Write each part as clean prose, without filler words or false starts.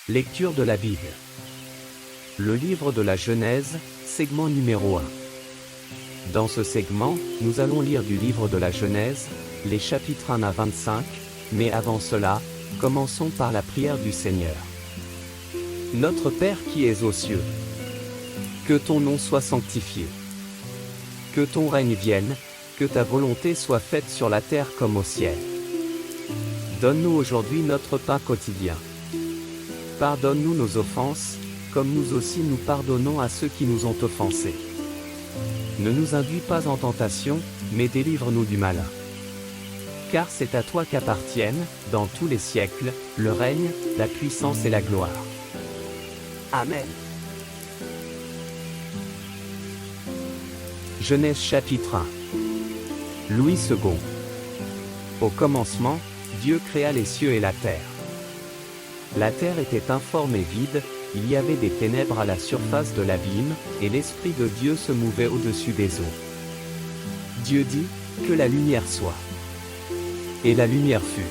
Lecture de la Bible. Le livre de la Genèse, segment numéro 1. Dans ce segment, nous allons lire du livre de la Genèse, les chapitres 1 à 25, mais avant cela, commençons par la prière du Seigneur. Notre Père qui es aux cieux, que ton nom soit sanctifié. Que ton règne vienne, que ta volonté soit faite sur la terre comme au ciel. Donne-nous aujourd'hui notre pain quotidien. Pardonne-nous nos offenses, comme nous aussi nous pardonnons à ceux qui nous ont offensés. Ne nous induis pas en tentation, mais délivre-nous du malin. Car c'est à toi qu'appartiennent, dans tous les siècles, le règne, la puissance et la gloire. Amen. Genèse chapitre 1. Louis II. Au commencement, Dieu créa les cieux et la terre. La terre était informe et vide, il y avait des ténèbres à la surface de l'abîme, et l'Esprit de Dieu se mouvait au-dessus des eaux. Dieu dit, que la lumière soit. Et la lumière fut.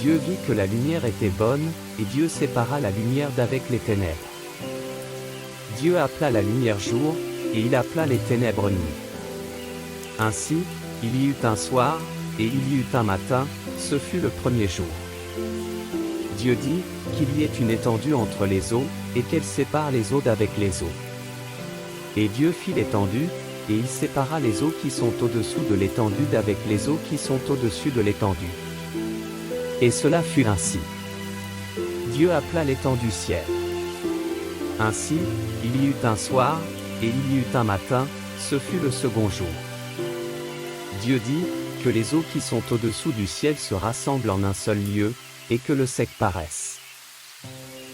Dieu vit que la lumière était bonne, et Dieu sépara la lumière d'avec les ténèbres. Dieu appela la lumière jour, et il appela les ténèbres nuit. Ainsi, il y eut un soir, et il y eut un matin, ce fut le premier jour. Dieu dit, qu'il y ait une étendue entre les eaux, et qu'elle sépare les eaux d'avec les eaux. Et Dieu fit l'étendue, et il sépara les eaux qui sont au-dessous de l'étendue d'avec les eaux qui sont au-dessus de l'étendue. Et cela fut ainsi. Dieu appela l'étendue ciel. Ainsi, il y eut un soir, et il y eut un matin, ce fut le second jour. Dieu dit, que les eaux qui sont au-dessous du ciel se rassemblent en un seul lieu, et que le sec paraisse.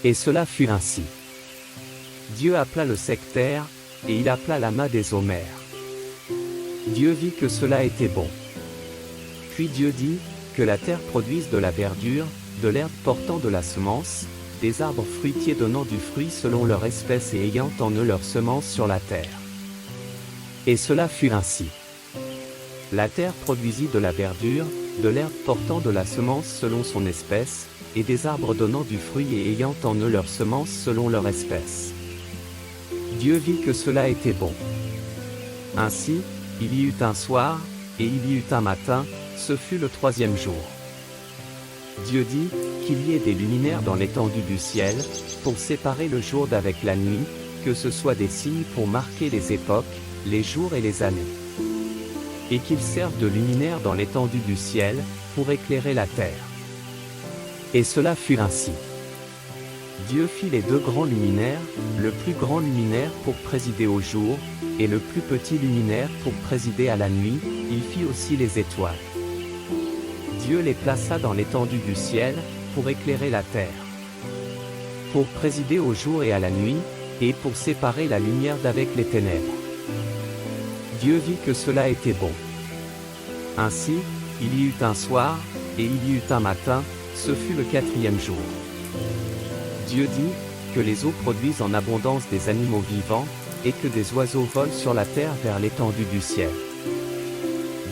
Et cela fut ainsi. Dieu appela le sec terre, et il appela l'amas des eaux mer. Dieu vit que cela était bon. Puis Dieu dit, que la terre produise de la verdure, de l'herbe portant de la semence, des arbres fruitiers donnant du fruit selon leur espèce et ayant en eux leur semence sur la terre. Et cela fut ainsi. La terre produisit de la verdure, de l'herbe portant de la semence selon son espèce, et des arbres donnant du fruit et ayant en eux leur semence selon leur espèce. Dieu vit que cela était bon. Ainsi, il y eut un soir, et il y eut un matin, ce fut le troisième jour. Dieu dit, qu'il y ait des luminaires dans l'étendue du ciel, pour séparer le jour d'avec la nuit, que ce soit des signes pour marquer les époques, les jours et les années. Et qu'ils servent de luminaires dans l'étendue du ciel, pour éclairer la terre. Et cela fut ainsi. Dieu fit les deux grands luminaires, le plus grand luminaire pour présider au jour, et le plus petit luminaire pour présider à la nuit, il fit aussi les étoiles. Dieu les plaça dans l'étendue du ciel, pour éclairer la terre. Pour présider au jour et à la nuit, et pour séparer la lumière d'avec les ténèbres. Dieu vit que cela était bon. Ainsi, il y eut un soir, et il y eut un matin, ce fut le quatrième jour. Dieu dit, que les eaux produisent en abondance des animaux vivants, et que des oiseaux volent sur la terre vers l'étendue du ciel.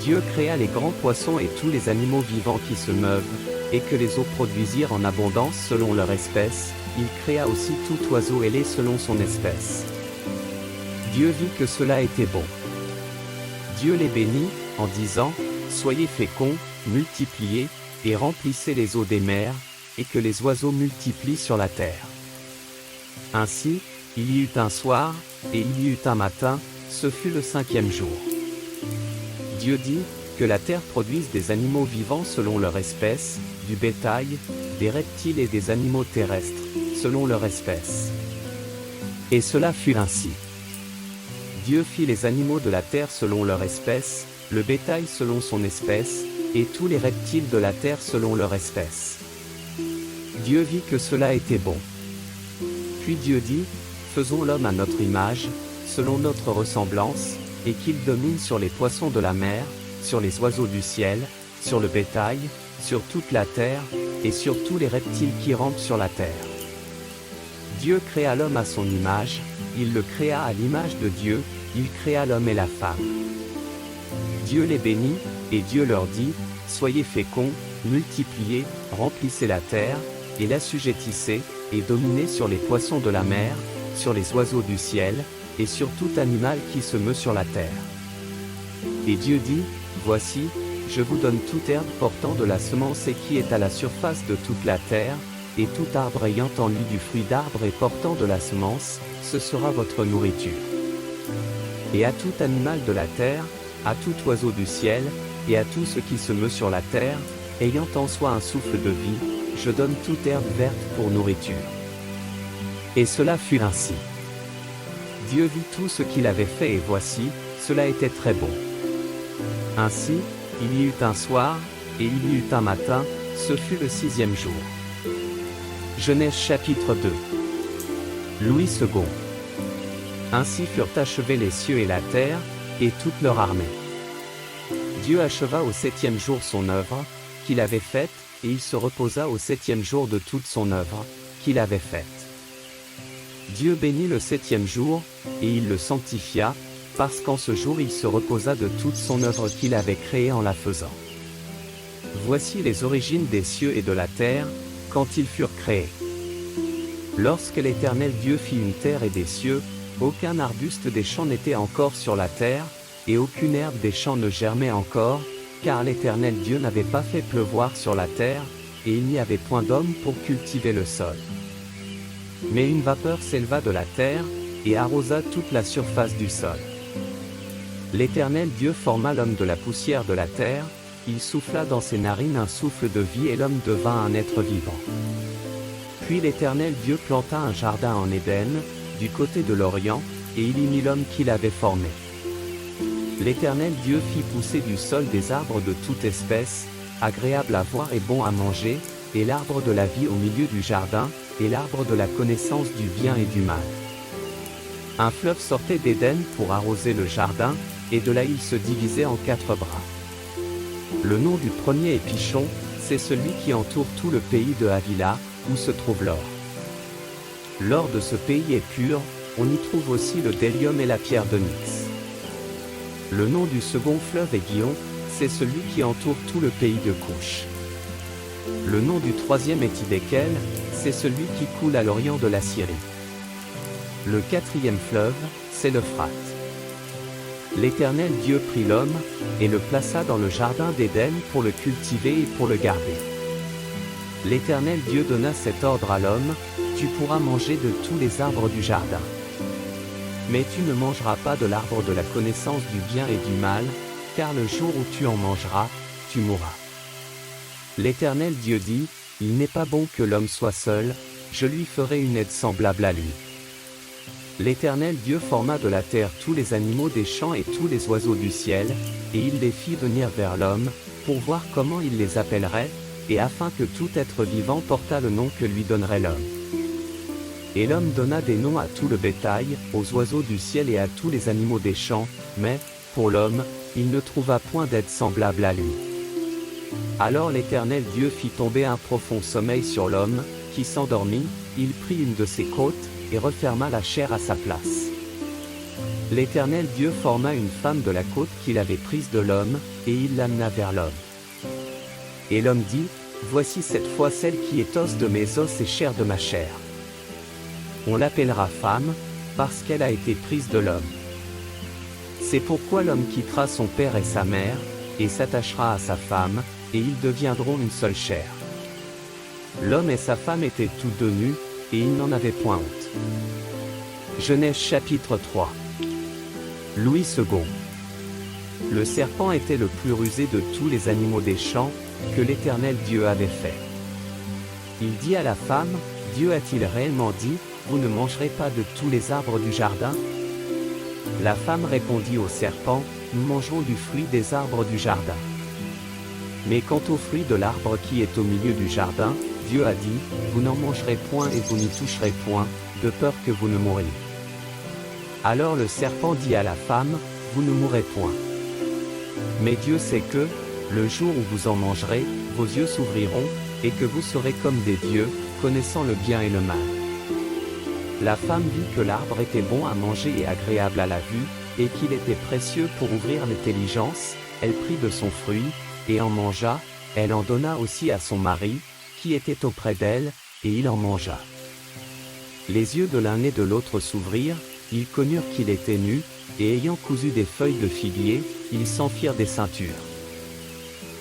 Dieu créa les grands poissons et tous les animaux vivants qui se meuvent, et que les eaux produisirent en abondance selon leur espèce, il créa aussi tout oiseau ailé selon son espèce. Dieu vit que cela était bon. Dieu les bénit, en disant, soyez féconds, multipliez, et remplissez les eaux des mers, et que les oiseaux multiplient sur la terre. Ainsi, il y eut un soir, et il y eut un matin, ce fut le cinquième jour. Dieu dit, que la terre produise des animaux vivants selon leur espèce, du bétail, des reptiles et des animaux terrestres, selon leur espèce. Et cela fut ainsi. Dieu fit les animaux de la terre selon leur espèce, le bétail selon son espèce, et tous les reptiles de la terre selon leur espèce. Dieu vit que cela était bon. Puis Dieu dit, faisons l'homme à notre image, selon notre ressemblance, et qu'il domine sur les poissons de la mer, sur les oiseaux du ciel, sur le bétail, sur toute la terre, et sur tous les reptiles qui rampent sur la terre. Dieu créa l'homme à son image, il le créa à l'image de Dieu, il créa l'homme et la femme. Dieu les bénit, et Dieu leur dit, soyez féconds, multipliez, remplissez la terre, et l'assujettissez, et dominez sur les poissons de la mer, sur les oiseaux du ciel, et sur tout animal qui se meut sur la terre. Et Dieu dit, voici, je vous donne toute herbe portant de la semence et qui est à la surface de toute la terre, et tout arbre ayant en lui du fruit d'arbre et portant de la semence, ce sera votre nourriture. Et à tout animal de la terre, à tout oiseau du ciel, et à tout ce qui se meut sur la terre, ayant en soi un souffle de vie, je donne toute herbe verte pour nourriture. Et cela fut ainsi. Dieu vit tout ce qu'il avait fait et voici, cela était très bon. Ainsi, il y eut un soir, et il y eut un matin, ce fut le 6e jour. Genèse chapitre 2. Louis II. Ainsi furent achevés les cieux et la terre, et toute leur armée. Dieu acheva au 7e jour son œuvre, qu'il avait faite, et il se reposa au 7e jour de toute son œuvre, qu'il avait faite. Dieu bénit le 7e jour, et il le sanctifia, parce qu'en ce jour il se reposa de toute son œuvre qu'il avait créée en la faisant. Voici les origines des cieux et de la terre, quand ils furent créés. Lorsque l'Éternel Dieu fit une terre et des cieux, aucun arbuste des champs n'était encore sur la terre, et aucune herbe des champs ne germait encore, car l'Éternel Dieu n'avait pas fait pleuvoir sur la terre, et il n'y avait point d'homme pour cultiver le sol. Mais une vapeur s'éleva de la terre, et arrosa toute la surface du sol. L'Éternel Dieu forma l'homme de la poussière de la terre, il souffla dans ses narines un souffle de vie et l'homme devint un être vivant. Puis l'Éternel Dieu planta un jardin en Éden, du côté de l'Orient, et il y mit l'homme qu'il avait formé. L'Éternel Dieu fit pousser du sol des arbres de toute espèce, agréables à voir et bons à manger, et l'arbre de la vie au milieu du jardin, et l'arbre de la connaissance du bien et du mal. Un fleuve sortait d'Éden pour arroser le jardin, et de là il se divisait en 4 bras. Le nom du premier est Pichon, c'est celui qui entoure tout le pays de Havila, où se trouve l'or. L'or de ce pays est pur, on y trouve aussi le délium et la pierre d'onyx. Le nom du second fleuve est Gihon, c'est celui qui entoure tout le pays de Couche. Le nom du troisième est Hiddekel, c'est celui qui coule à l'orient de la Syrie. Le 4e fleuve, c'est l'Euphrate. L'Éternel Dieu prit l'homme, et le plaça dans le jardin d'Éden pour le cultiver et pour le garder. L'Éternel Dieu donna cet ordre à l'homme, tu pourras manger de tous les arbres du jardin. Mais tu ne mangeras pas de l'arbre de la connaissance du bien et du mal, car le jour où tu en mangeras, tu mourras. L'Éternel Dieu dit, il n'est pas bon que l'homme soit seul, je lui ferai une aide semblable à lui. L'Éternel Dieu forma de la terre tous les animaux des champs et tous les oiseaux du ciel, et il les fit venir vers l'homme, pour voir comment il les appellerait, et afin que tout être vivant portât le nom que lui donnerait l'homme. Et l'homme donna des noms à tout le bétail, aux oiseaux du ciel et à tous les animaux des champs, mais, pour l'homme, il ne trouva point d'aide semblable à lui. Alors l'Éternel Dieu fit tomber un profond sommeil sur l'homme, qui s'endormit, il prit une de ses côtes, et referma la chair à sa place. L'Éternel Dieu forma une femme de la côte qu'il avait prise de l'homme, et il l'amena vers l'homme. Et l'homme dit, voici cette fois celle qui est os de mes os et chair de ma chair. On l'appellera femme, parce qu'elle a été prise de l'homme. C'est pourquoi l'homme quittera son père et sa mère, et s'attachera à sa femme, et ils deviendront une seule chair. L'homme et sa femme étaient tous deux nus, et ils n'en avaient point honte. Genèse chapitre 3. Louis II. Le serpent était le plus rusé de tous les animaux des champs, que l'Éternel Dieu avait fait. Il dit à la femme, Dieu a-t-il réellement dit, vous ne mangerez pas de tous les arbres du jardin? La femme répondit au serpent, nous mangerons du fruit des arbres du jardin. Mais quant au fruit de l'arbre qui est au milieu du jardin, Dieu a dit, vous n'en mangerez point et vous n'y toucherez point, de peur que vous ne mouriez. Alors le serpent dit à la femme, vous ne mourrez point. Mais Dieu sait que, le jour où vous en mangerez, vos yeux s'ouvriront, et que vous serez comme des dieux, connaissant le bien et le mal. La femme vit que l'arbre était bon à manger et agréable à la vue, et qu'il était précieux pour ouvrir l'intelligence, elle prit de son fruit, et en mangea, elle en donna aussi à son mari, qui était auprès d'elle, et il en mangea. Les yeux de l'un et de l'autre s'ouvrirent, ils connurent qu'il était nu, et ayant cousu des feuilles de figuier, ils s'en firent des ceintures.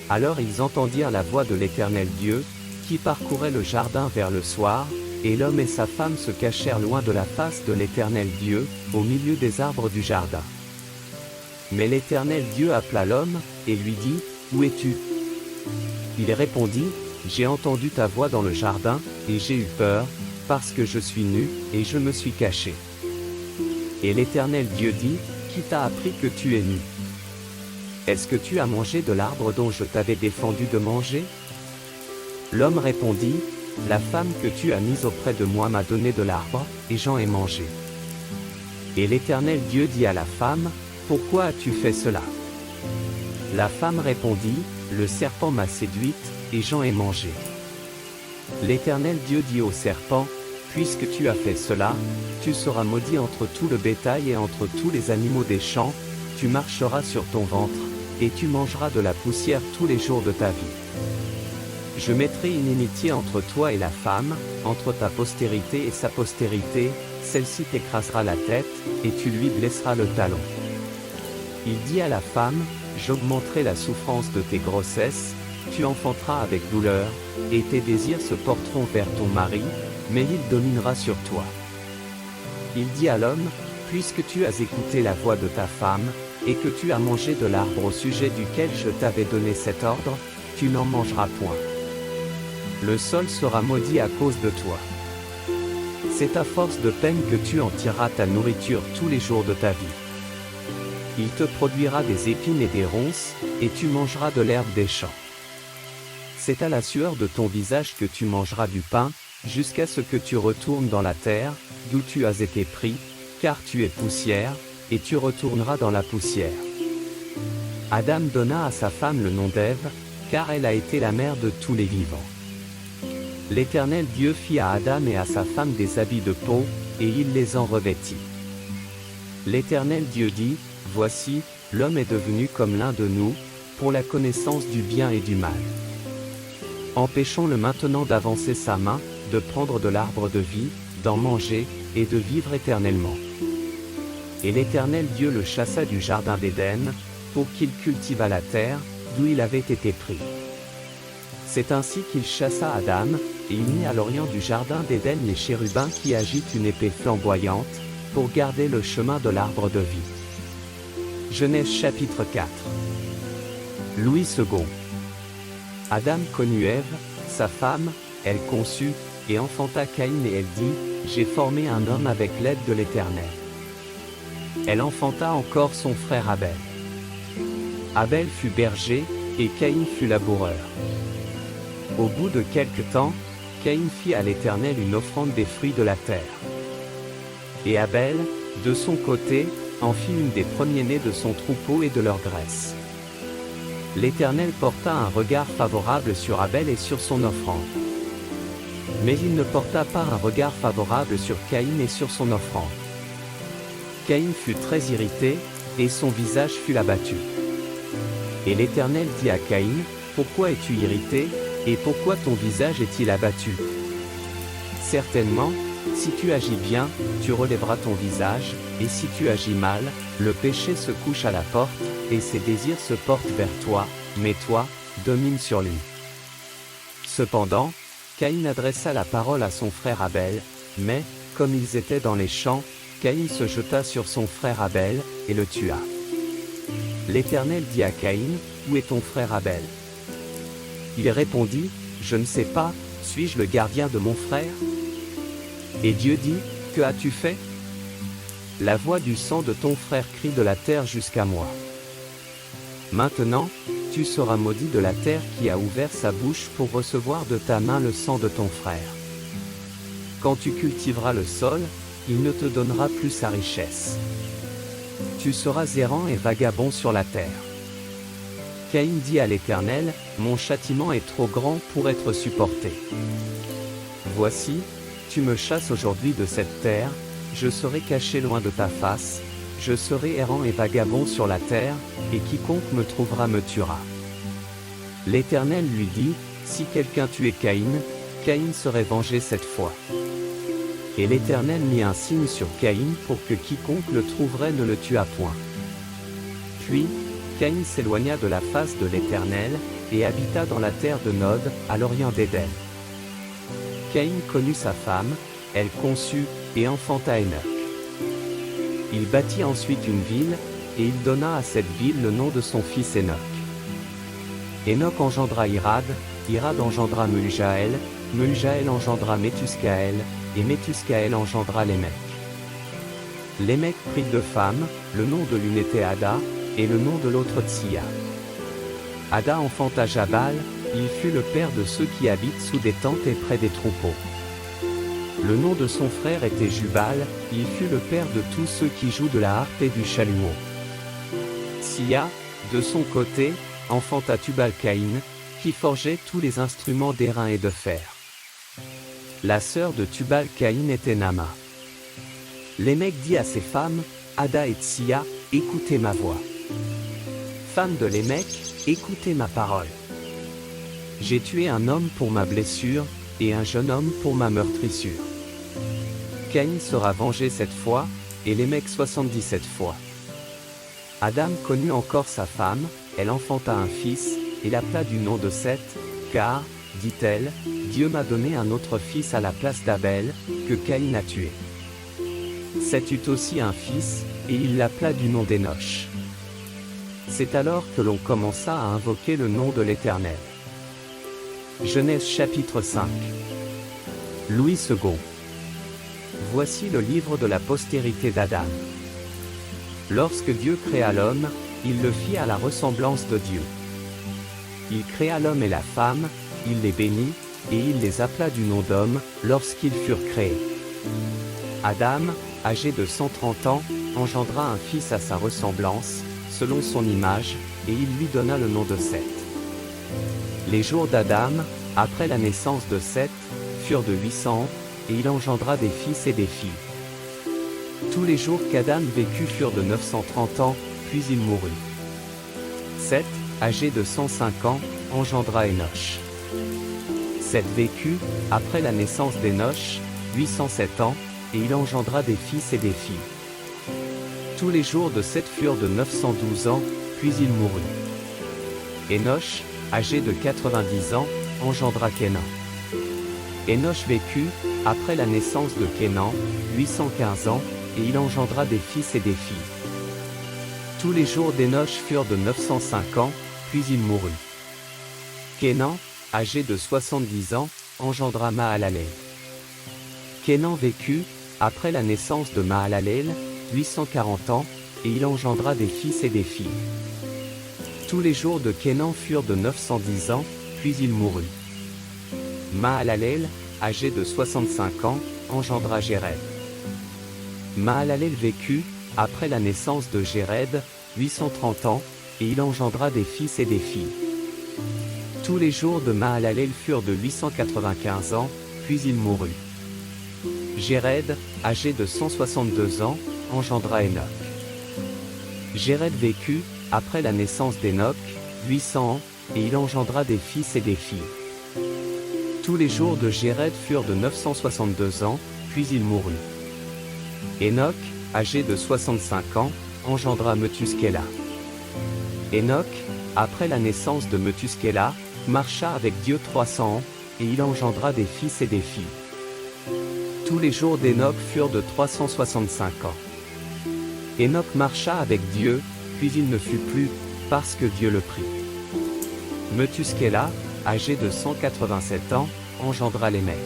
Alors ils entendirent la voix de l'Éternel Dieu, qui parcourait le jardin vers le soir, et l'homme et sa femme se cachèrent loin de la face de l'Éternel Dieu, au milieu des arbres du jardin. Mais l'Éternel Dieu appela l'homme, et lui dit, « Où es-tu » Il répondit, « J'ai entendu ta voix dans le jardin, et j'ai eu peur, parce que je suis nu, et je me suis caché. » Et l'Éternel Dieu dit, « Qui t'a appris que tu es nu? Est-ce que tu as mangé de l'arbre dont je t'avais défendu de manger » L'homme répondit, « La femme que tu as mise auprès de moi m'a donné de l'arbre, et j'en ai mangé. » Et l'Éternel Dieu dit à la femme, « Pourquoi as-tu fait cela » La femme répondit, « Le serpent m'a séduite, et j'en ai mangé. » L'Éternel Dieu dit au serpent, « Puisque tu as fait cela, tu seras maudit entre tout le bétail et entre tous les animaux des champs, tu marcheras sur ton ventre, et tu mangeras de la poussière tous les jours de ta vie. Je mettrai une inimitié entre toi et la femme, entre ta postérité et sa postérité, celle-ci t'écrasera la tête, et tu lui blesseras le talon. » Il dit à la femme, « J'augmenterai la souffrance de tes grossesses, tu enfanteras avec douleur, et tes désirs se porteront vers ton mari, mais il dominera sur toi. » Il dit à l'homme, « Puisque tu as écouté la voix de ta femme, et que tu as mangé de l'arbre au sujet duquel je t'avais donné cet ordre, tu n'en mangeras point. Le sol sera maudit à cause de toi. C'est à force de peine que tu en tireras ta nourriture tous les jours de ta vie. Il te produira des épines et des ronces, et tu mangeras de l'herbe des champs. C'est à la sueur de ton visage que tu mangeras du pain, jusqu'à ce que tu retournes dans la terre, d'où tu as été pris, car tu es poussière, et tu retourneras dans la poussière. » Adam donna à sa femme le nom d'Ève, car elle a été la mère de tous les vivants. L'Éternel Dieu fit à Adam et à sa femme des habits de peau, et il les en revêtit. L'Éternel Dieu dit, « Voici, l'homme est devenu comme l'un de nous, pour la connaissance du bien et du mal. Empêchons-le maintenant d'avancer sa main, de prendre de l'arbre de vie, d'en manger, et de vivre éternellement. » Et l'Éternel Dieu le chassa du jardin d'Éden, pour qu'il cultivât la terre, d'où il avait été pris. C'est ainsi qu'il chassa Adam, et il mit à l'orient du jardin d'Éden les chérubins qui agitent une épée flamboyante, pour garder le chemin de l'arbre de vie. Genèse chapitre 4. Louis II. Adam connut Ève, sa femme, elle conçut, et enfanta Caïn et elle dit, « J'ai formé un homme avec l'aide de l'Éternel. » Elle enfanta encore son frère Abel. Abel fut berger, et Caïn fut laboureur. Au bout de quelque temps, Caïn fit à l'Éternel une offrande des fruits de la terre. Et Abel, de son côté, en fit une des premiers-nés de son troupeau et de leur graisse. L'Éternel porta un regard favorable sur Abel et sur son offrande. Mais il ne porta pas un regard favorable sur Caïn et sur son offrande. Caïn fut très irrité, et son visage fut abattu. Et l'Éternel dit à Caïn, « Pourquoi es-tu irrité, et pourquoi ton visage est-il abattu? Certainement, si tu agis bien, tu relèveras ton visage, et si tu agis mal, le péché se couche à la porte, et ses désirs se portent vers toi, mais toi, domine sur lui. » Cependant, Caïn adressa la parole à son frère Abel, mais, comme ils étaient dans les champs, Caïn se jeta sur son frère Abel, et le tua. L'Éternel dit à Caïn, « Où est ton frère Abel » Il répondit, « Je ne sais pas, suis-je le gardien de mon frère » Et Dieu dit, « Que as-tu fait » La voix du sang de ton frère crie de la terre jusqu'à moi. Maintenant, tu seras maudit de la terre qui a ouvert sa bouche pour recevoir de ta main le sang de ton frère. Quand tu cultiveras le sol, il ne te donnera plus sa richesse. Tu seras errant et vagabond sur la terre. Caïn dit à l'Éternel, « Mon châtiment est trop grand pour être supporté. Voici, tu me chasses aujourd'hui de cette terre, je serai caché loin de ta face, je serai errant et vagabond sur la terre, et quiconque me trouvera me tuera. » L'Éternel lui dit, « Si quelqu'un tuait Caïn, Caïn serait vengé cette fois. Et l'Éternel mit un signe sur Caïn pour que quiconque le trouverait ne le tuât point. Puis, Caïn s'éloigna de la face de l'Éternel, et habita dans la terre de Nod, à l'orient d'Éden. Caïn connut sa femme, elle conçut, et enfanta Enoch. Il bâtit ensuite une ville, et il donna à cette ville le nom de son fils Enoch. Enoch engendra Irad, Irad engendra Mehujaël, Mehujaël engendra Méthuscaël, et Méthuscaël engendra Lémec. Lémec prit deux femmes, le nom de l'une était Ada, et le nom de l'autre Tsia. Ada enfanta Jabal, il fut le père de ceux qui habitent sous des tentes et près des troupeaux. Le nom de son frère était Jubal, il fut le père de tous ceux qui jouent de la harpe et du chalumeau. Tsia, de son côté, enfanta Tubal-Caïn, qui forgeait tous les instruments d'airain et de fer. La sœur de Tubal-Caïn était Nama. Lémec dit à ses femmes, Ada et Tsia, écoutez ma voix. Femmes de Lémec, écoutez ma parole. J'ai tué un homme pour ma blessure, et un jeune homme pour ma meurtrissure. Caïn sera vengé cette fois, et Lémec 77 fois. Adam connut encore sa femme, elle enfanta un fils, et l'appela du nom de Seth, car, dit-elle, Dieu m'a donné un autre fils à la place d'Abel, que Caïn a tué. Seth eut aussi un fils, et il l'appela du nom d'Énoch. C'est alors que l'on commença à invoquer le nom de l'Éternel. Genèse chapitre 5. Louis II. Voici le livre de la postérité d'Adam. Lorsque Dieu créa l'homme, il le fit à la ressemblance de Dieu. Il créa l'homme et la femme, il les bénit, et il les appela du nom d'homme, lorsqu'ils furent créés. Adam, âgé de 130 ans, engendra un fils à sa ressemblance, selon son image, et il lui donna le nom de Seth. Les jours d'Adam, après la naissance de Seth, furent de 800 ans, et il engendra des fils et des filles. Tous les jours qu'Adam vécut furent de 930 ans, puis il mourut. Seth, âgé de 105 ans, engendra Énoch. Seth vécut, après la naissance d'Énoch, 807 ans, et il engendra des fils et des filles. Tous les jours de Seth furent de 912 ans, puis il mourut. Énoch, âgé de 90 ans, engendra Kénan. Énoch vécut, après la naissance de Kénan, 815 ans, et il engendra des fils et des filles. Tous les jours d'Énoch furent de 905 ans, puis il mourut. Kénan, âgé de 70 ans, engendra Mahalalel. Kénan vécut, après la naissance de Mahalalel, 840 ans, et il engendra des fils et des filles. Tous les jours de Kénan furent de 910 ans, puis il mourut. Mahalalel, âgé de 65 ans, engendra Jéred. Mahalalel vécut, après la naissance de Jéred, 830 ans, et il engendra des fils et des filles. Tous les jours de Mahalalel furent de 895 ans, puis il mourut. Jéred, âgé de 162 ans, engendra Enoch. Jéred vécut, après la naissance d'Enoch, 800 ans, et il engendra des fils et des filles. Tous les jours de Jéred furent de 962 ans, puis il mourut. Enoch, âgé de 65 ans, engendra Methuskéla. Enoch, après la naissance de Methuskéla, marcha avec Dieu 300 ans, et il engendra des fils et des filles. Tous les jours d'Enoch furent de 365 ans. Enoch marcha avec Dieu, puis il ne fut plus, parce que Dieu le prit. Methuskéla, âgé de 187 ans, engendra Lémec.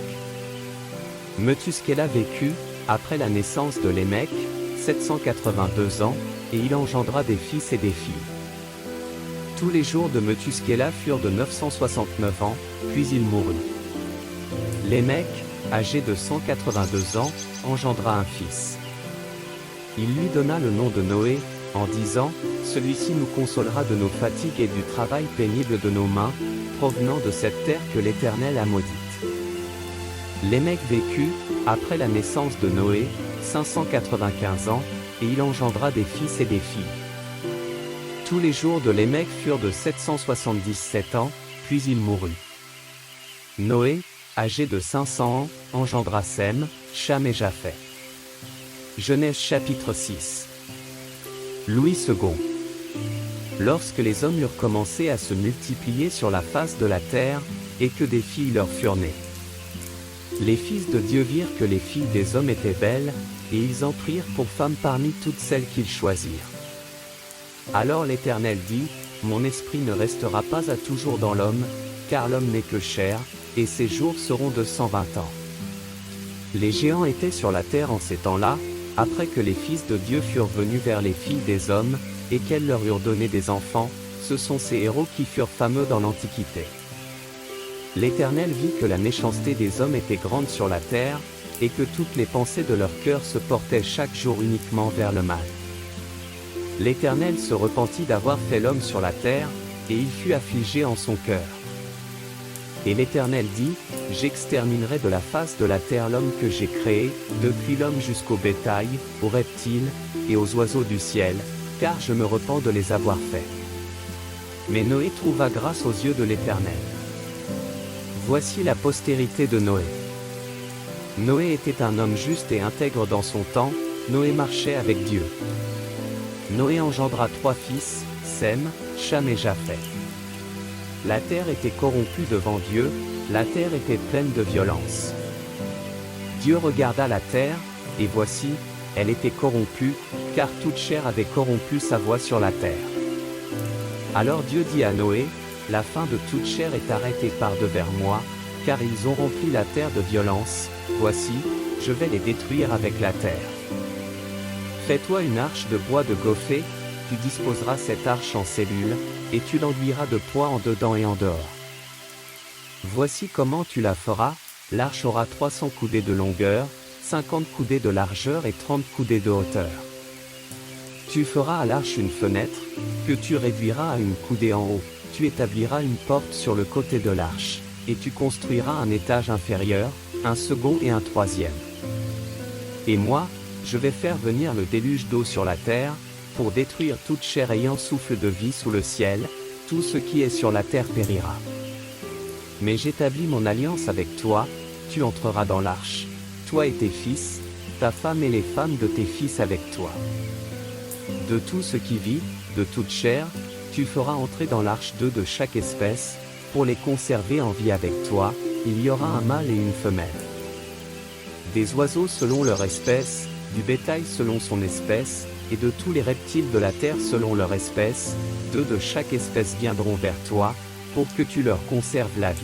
Methuskéla vécut, après la naissance de Lémec, 782 ans, et il engendra des fils et des filles. Tous les jours de Methuskéla furent de 969 ans, puis il mourut. Lémec, âgé de 182 ans, engendra un fils. Il lui donna le nom de Noé, en disant, « Celui-ci nous consolera de nos fatigues et du travail pénible de nos mains, provenant de cette terre que l'Éternel a maudite. » Lémec vécut, après la naissance de Noé, 595 ans, et il engendra des fils et des filles. Tous les jours de Lémec furent de 777 ans, puis il mourut. Noé, âgé de 500 ans, engendra Sem, Cham et Japhet. Genèse chapitre 6. Louis II. Lorsque les hommes eurent commencé à se multiplier sur la face de la terre, et que des filles leur furent nées. Les fils de Dieu virent que les filles des hommes étaient belles, et ils en prirent pour femmes parmi toutes celles qu'ils choisirent. Alors l'Éternel dit, « Mon esprit ne restera pas à toujours dans l'homme, car l'homme n'est que chair, et ses jours seront de 120 ans. » Les géants étaient sur la terre en ces temps-là, après que les fils de Dieu furent venus vers les filles des hommes, et qu'elles leur eurent donné des enfants, ce sont ces héros qui furent fameux dans l'Antiquité. L'Éternel vit que la méchanceté des hommes était grande sur la terre, et que toutes les pensées de leur cœur se portaient chaque jour uniquement vers le mal. L'Éternel se repentit d'avoir fait l'homme sur la terre, et il fut affligé en son cœur. Et l'Éternel dit, « J'exterminerai de la face de la terre l'homme que j'ai créé, depuis l'homme jusqu'au bétail, aux reptiles, et aux oiseaux du ciel, car je me repens de les avoir faits. » Mais Noé trouva grâce aux yeux de l'Éternel. Voici la postérité de Noé. Noé était un homme juste et intègre dans son temps, Noé marchait avec Dieu. Noé engendra 3 fils, Sem, Cham et Japhet. La terre était corrompue devant Dieu, la terre était pleine de violence. Dieu regarda la terre, et voici, elle était corrompue, car toute chair avait corrompu sa voie sur la terre. Alors Dieu dit à Noé, « La fin de toute chair est arrêtée par devers moi, car ils ont rempli la terre de violence, voici, je vais les détruire avec la terre. Fais-toi une arche de bois de gopher, tu disposeras cette arche en cellules, et tu l'enduiras de poids en dedans et en dehors. Voici comment tu la feras, l'arche aura 300 coudées de longueur, 50 coudées de largeur et 30 coudées de hauteur. Tu feras à l'arche une fenêtre, que tu réduiras à une coudée en haut, tu établiras une porte sur le côté de l'arche, et tu construiras un étage inférieur, un second et un troisième. Et moi, je vais faire venir le déluge d'eau sur la terre, pour détruire toute chair ayant souffle de vie sous le ciel, tout ce qui est sur la terre périra. Mais j'établis mon alliance avec toi, tu entreras dans l'arche, toi et tes fils, ta femme et les femmes de tes fils avec toi. De tout ce qui vit, de toute chair, tu feras entrer dans l'arche 2 de chaque espèce, pour les conserver en vie avec toi, il y aura un mâle et une femelle. Des oiseaux selon leur espèce, du bétail selon son espèce, et de tous les reptiles de la terre selon leur espèce, 2 de chaque espèce viendront vers toi, pour que tu leur conserves la vie.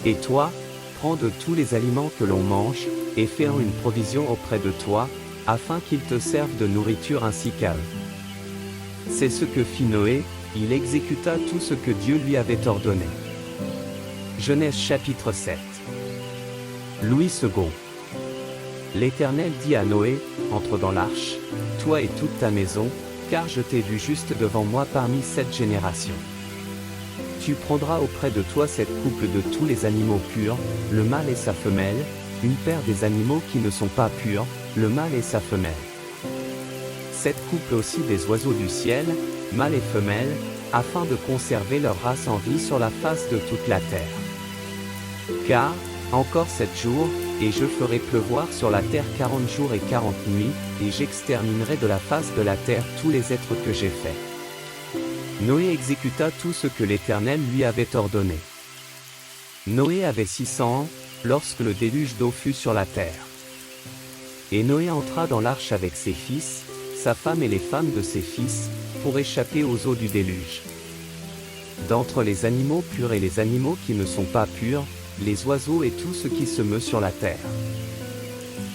Et toi, prends de tous les aliments que l'on mange, et fais-en une provision auprès de toi, afin qu'ils te servent de nourriture ainsi qu'à eux. C'est ce que fit Noé, il exécuta tout ce que Dieu lui avait ordonné. Genèse chapitre 7. Louis II. L'Éternel dit à Noé, « Entre dans l'arche, toi et toute ta maison, car je t'ai vu juste devant moi parmi 7 générations. Tu prendras auprès de toi 7 couples de tous les animaux purs, le mâle et sa femelle, une paire des animaux qui ne sont pas purs, le mâle et sa femelle. 7 couples aussi des oiseaux du ciel, mâle et femelle, afin de conserver leur race en vie sur la face de toute la terre. Car, encore 7 jours, et je ferai pleuvoir sur la terre 40 jours et 40 nuits, et j'exterminerai de la face de la terre tous les êtres que j'ai faits. » Noé exécuta tout ce que l'Éternel lui avait ordonné. Noé avait 600 ans, lorsque le déluge d'eau fut sur la terre. Et Noé entra dans l'arche avec ses fils, sa femme et les femmes de ses fils, pour échapper aux eaux du déluge. D'entre les animaux purs et les animaux qui ne sont pas purs, les oiseaux et tout ce qui se meut sur la terre.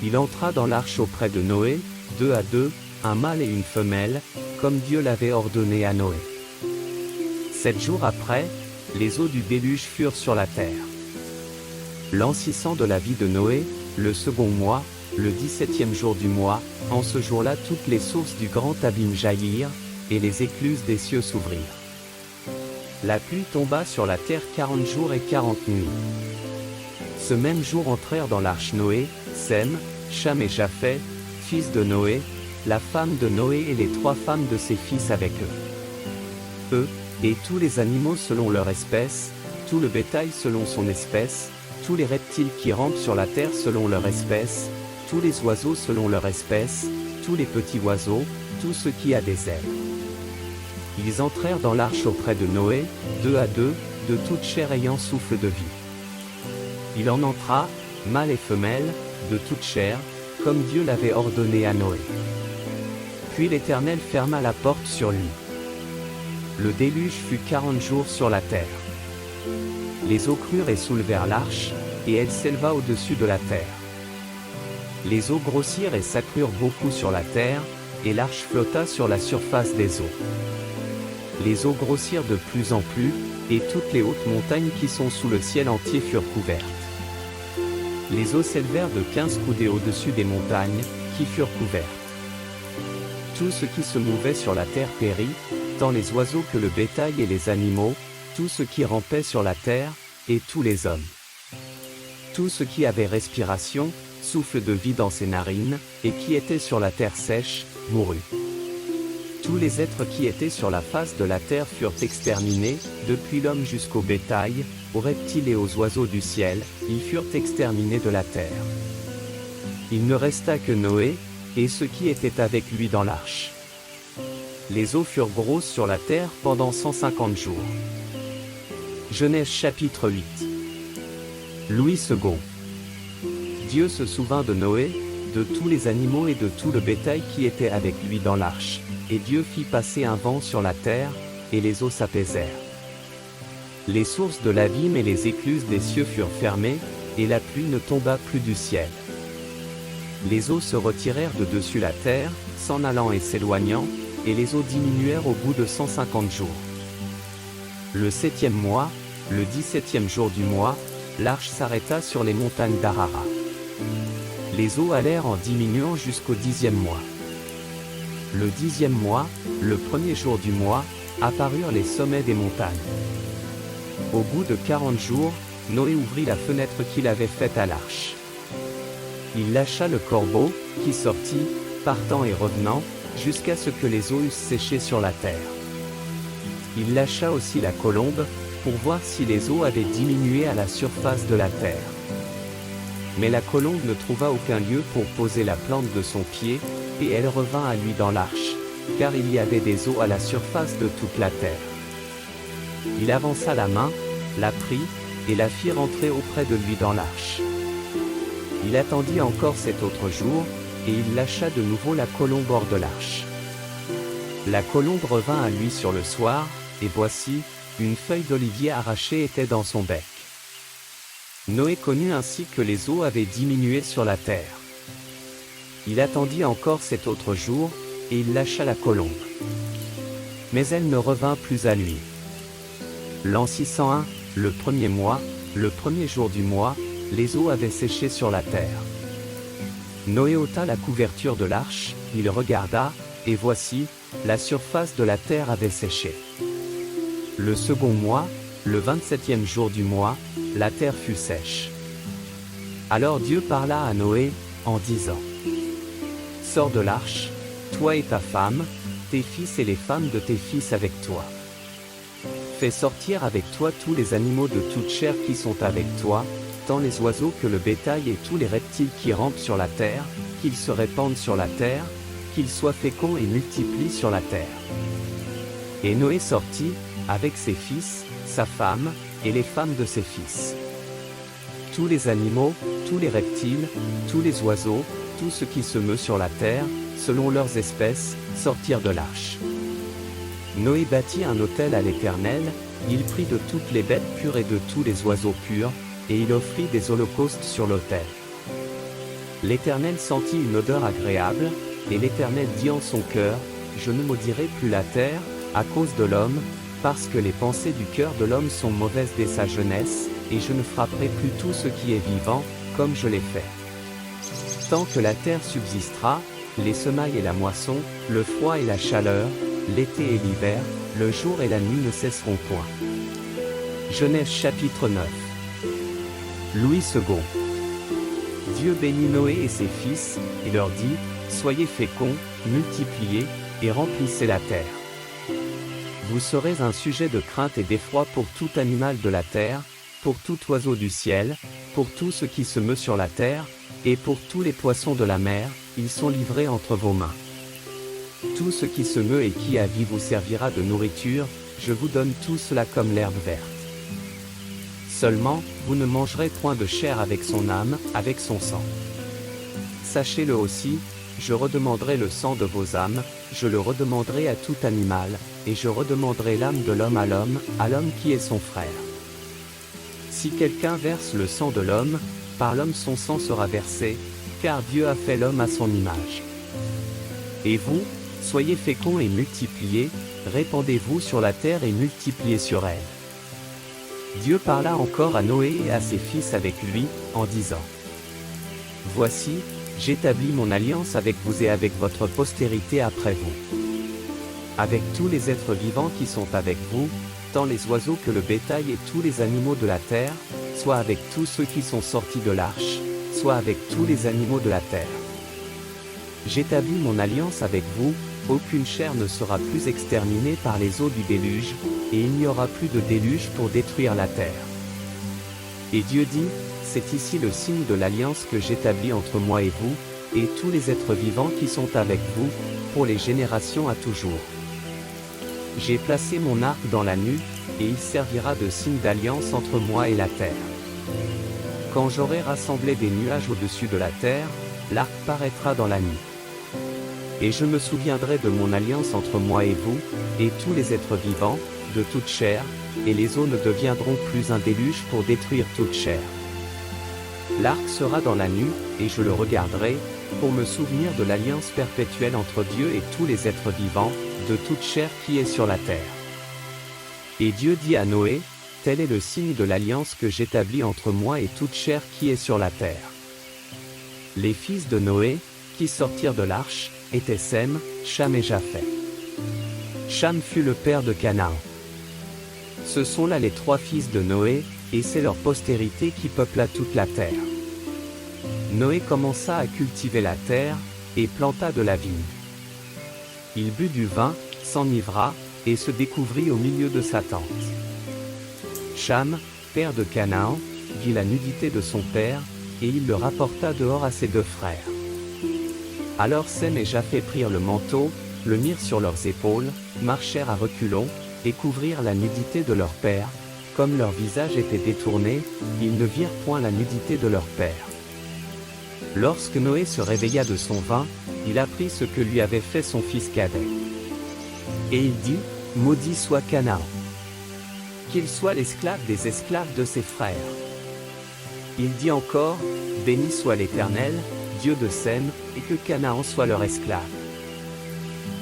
Il entra dans l'arche auprès de Noé, 2 à 2, un mâle et une femelle, comme Dieu l'avait ordonné à Noé. 7 jours après, les eaux du déluge furent sur la terre. L'an 600 de la vie de Noé, le second mois, le 17e jour du mois, en ce jour-là toutes les sources du grand abîme jaillirent, et les écluses des cieux s'ouvrirent. La pluie tomba sur la terre 40 jours et 40 nuits. Ce même jour entrèrent dans l'arche Noé, Sem, Cham et Japhet, fils de Noé, la femme de Noé et les 3 femmes de ses fils avec eux. Eux, et tous les animaux selon leur espèce, tout le bétail selon son espèce, tous les reptiles qui rampent sur la terre selon leur espèce, tous les oiseaux selon leur espèce, tous les petits oiseaux, tout ce qui a des ailes. Ils entrèrent dans l'arche auprès de Noé, deux à deux, de toute chair ayant souffle de vie. Il en entra, mâle et femelle, de toute chair, comme Dieu l'avait ordonné à Noé. Puis l'Éternel ferma la porte sur lui. Le déluge fut 40 jours sur la terre. Les eaux crurent et soulevèrent l'arche, et elle s'éleva au-dessus de la terre. Les eaux grossirent et s'accrurent beaucoup sur la terre, et l'arche flotta sur la surface des eaux. Les eaux grossirent de plus en plus, et toutes les hautes montagnes qui sont sous le ciel entier furent couvertes. Les eaux s'élevèrent de 15 coudées au-dessus des montagnes, qui furent couvertes. Tout ce qui se mouvait sur la terre périt, tant les oiseaux que le bétail et les animaux, tout ce qui rampait sur la terre, et tous les hommes. Tout ce qui avait respiration, souffle de vie dans ses narines, et qui était sur la terre sèche, mourut. Tous les êtres qui étaient sur la face de la terre furent exterminés, depuis l'homme jusqu'au bétail, aux reptiles et aux oiseaux du ciel, ils furent exterminés de la terre. Il ne resta que Noé, et ceux qui étaient avec lui dans l'arche. Les eaux furent grosses sur la terre pendant 150 jours. Genèse chapitre 8. Louis II. Dieu se souvint de Noé, de tous les animaux et de tout le bétail qui était avec lui dans l'arche, et Dieu fit passer un vent sur la terre, et les eaux s'apaisèrent. Les sources de l'abîme et les écluses des cieux furent fermées, et la pluie ne tomba plus du ciel. Les eaux se retirèrent de dessus la terre, s'en allant et s'éloignant, et les eaux diminuèrent au bout de 150 jours. Le 7e mois, le 17e jour du mois, l'arche s'arrêta sur les montagnes d'Ararat. Les eaux allèrent en diminuant jusqu'au 10e mois. Le 10e mois, le 1er jour du mois, apparurent les sommets des montagnes. Au bout de 40 jours, Noé ouvrit la fenêtre qu'il avait faite à l'arche. Il lâcha le corbeau, qui sortit, partant et revenant, jusqu'à ce que les eaux eussent séché sur la terre. Il lâcha aussi la colombe, pour voir si les eaux avaient diminué à la surface de la terre. Mais la colombe ne trouva aucun lieu pour poser la plante de son pied, et elle revint à lui dans l'arche, car il y avait des eaux à la surface de toute la terre. Il avança la main, la prit, et la fit rentrer auprès de lui dans l'arche. Il attendit encore cet autre jour, et il lâcha de nouveau la colombe hors de l'arche. La colombe revint à lui sur le soir, et voici, une feuille d'olivier arrachée était dans son bec. Noé connut ainsi que les eaux avaient diminué sur la terre. Il attendit encore cet autre jour, et il lâcha la colombe. Mais elle ne revint plus à lui. L'an 601, le 1er mois, le 1er jour du mois, les eaux avaient séché sur la terre. Noé ôta la couverture de l'arche, il regarda, et voici, la surface de la terre avait séché. Le second mois, le 27e jour du mois, la terre fut sèche. Alors Dieu parla à Noé, en disant: Sors de l'arche, toi et ta femme, tes fils et les femmes de tes fils avec toi. Fais sortir avec toi tous les animaux de toute chair qui sont avec toi, tant les oiseaux que le bétail et tous les reptiles qui rampent sur la terre, qu'ils se répandent sur la terre, qu'ils soient féconds et multiplient sur la terre. Et Noé sortit, avec ses fils, sa femme, et les femmes de ses fils. Tous les animaux, tous les reptiles, tous les oiseaux, tout ce qui se meut sur la terre, selon leurs espèces, sortirent de l'arche. Noé bâtit un autel à l'Éternel, il prit de toutes les bêtes pures et de tous les oiseaux purs, et il offrit des holocaustes sur l'autel. L'Éternel sentit une odeur agréable, et l'Éternel dit en son cœur: Je ne maudirai plus la terre, à cause de l'homme, parce que les pensées du cœur de l'homme sont mauvaises dès sa jeunesse, et je ne frapperai plus tout ce qui est vivant, comme je l'ai fait. Tant que la terre subsistera, les semailles et la moisson, le froid et la chaleur, l'été et l'hiver, le jour et la nuit ne cesseront point. Genèse chapitre 9. Louis II. Dieu bénit Noé et ses fils, et leur dit: Soyez féconds, multipliez, et remplissez la terre. Vous serez un sujet de crainte et d'effroi pour tout animal de la terre, pour tout oiseau du ciel, pour tout ce qui se meut sur la terre, et pour tous les poissons de la mer, ils sont livrés entre vos mains. Tout ce qui se meut et qui a vie vous servira de nourriture, je vous donne tout cela comme l'herbe verte. Seulement, vous ne mangerez point de chair avec son âme, avec son sang. Sachez-le aussi, je redemanderai le sang de vos âmes, je le redemanderai à tout animal, et je redemanderai l'âme de l'homme à l'homme qui est son frère. Si quelqu'un verse le sang de l'homme, par l'homme son sang sera versé, car Dieu a fait l'homme à son image. Et vous, soyez féconds et multipliez, répandez-vous sur la terre et multipliez sur elle. Dieu parla encore à Noé et à ses fils avec lui, en disant: Voici, j'établis mon alliance avec vous et avec votre postérité après vous. Avec tous les êtres vivants qui sont avec vous, tant les oiseaux que le bétail et tous les animaux de la terre, soit avec tous ceux qui sont sortis de l'arche, soit avec tous les animaux de la terre. J'établis mon alliance avec vous, aucune chair ne sera plus exterminée par les eaux du déluge, et il n'y aura plus de déluge pour détruire la terre. Et Dieu dit, c'est ici le signe de l'alliance que j'établis entre moi et vous, et tous les êtres vivants qui sont avec vous, pour les générations à toujours. J'ai placé mon arc dans la nue, et il servira de signe d'alliance entre moi et la terre. Quand j'aurai rassemblé des nuages au-dessus de la terre, l'arc paraîtra dans la nuit. Et je me souviendrai de mon alliance entre moi et vous, et tous les êtres vivants, de toute chair, et les eaux ne deviendront plus un déluge pour détruire toute chair. L'arc sera dans la nuit, et je le regarderai, pour me souvenir de l'alliance perpétuelle entre Dieu et tous les êtres vivants, de toute chair qui est sur la terre. Et Dieu dit à Noé, tel est le signe de l'alliance que j'établis entre moi et toute chair qui est sur la terre. Les fils de Noé, qui sortirent de l'arche, étaient Sem, Cham et Japheth. Cham fut le père de Canaan. Ce sont là les trois fils de Noé, et c'est leur postérité qui peupla toute la terre. Noé commença à cultiver la terre, et planta de la vigne. Il but du vin, s'enivra, et se découvrit au milieu de sa tente. Cham, père de Canaan, vit la nudité de son père, et il le rapporta dehors à ses deux frères. Alors Sem et Japheth prirent le manteau, le mirent sur leurs épaules, marchèrent à reculons, et couvrirent la nudité de leur père. Comme leur visage était détourné, ils ne virent point la nudité de leur père. Lorsque Noé se réveilla de son vin, il apprit ce que lui avait fait son fils cadet. Et il dit, maudit soit Canaan. Qu'il soit l'esclave des esclaves de ses frères. Il dit encore, béni soit l'Éternel, Dieu de Sem, et que Canaan soit leur esclave.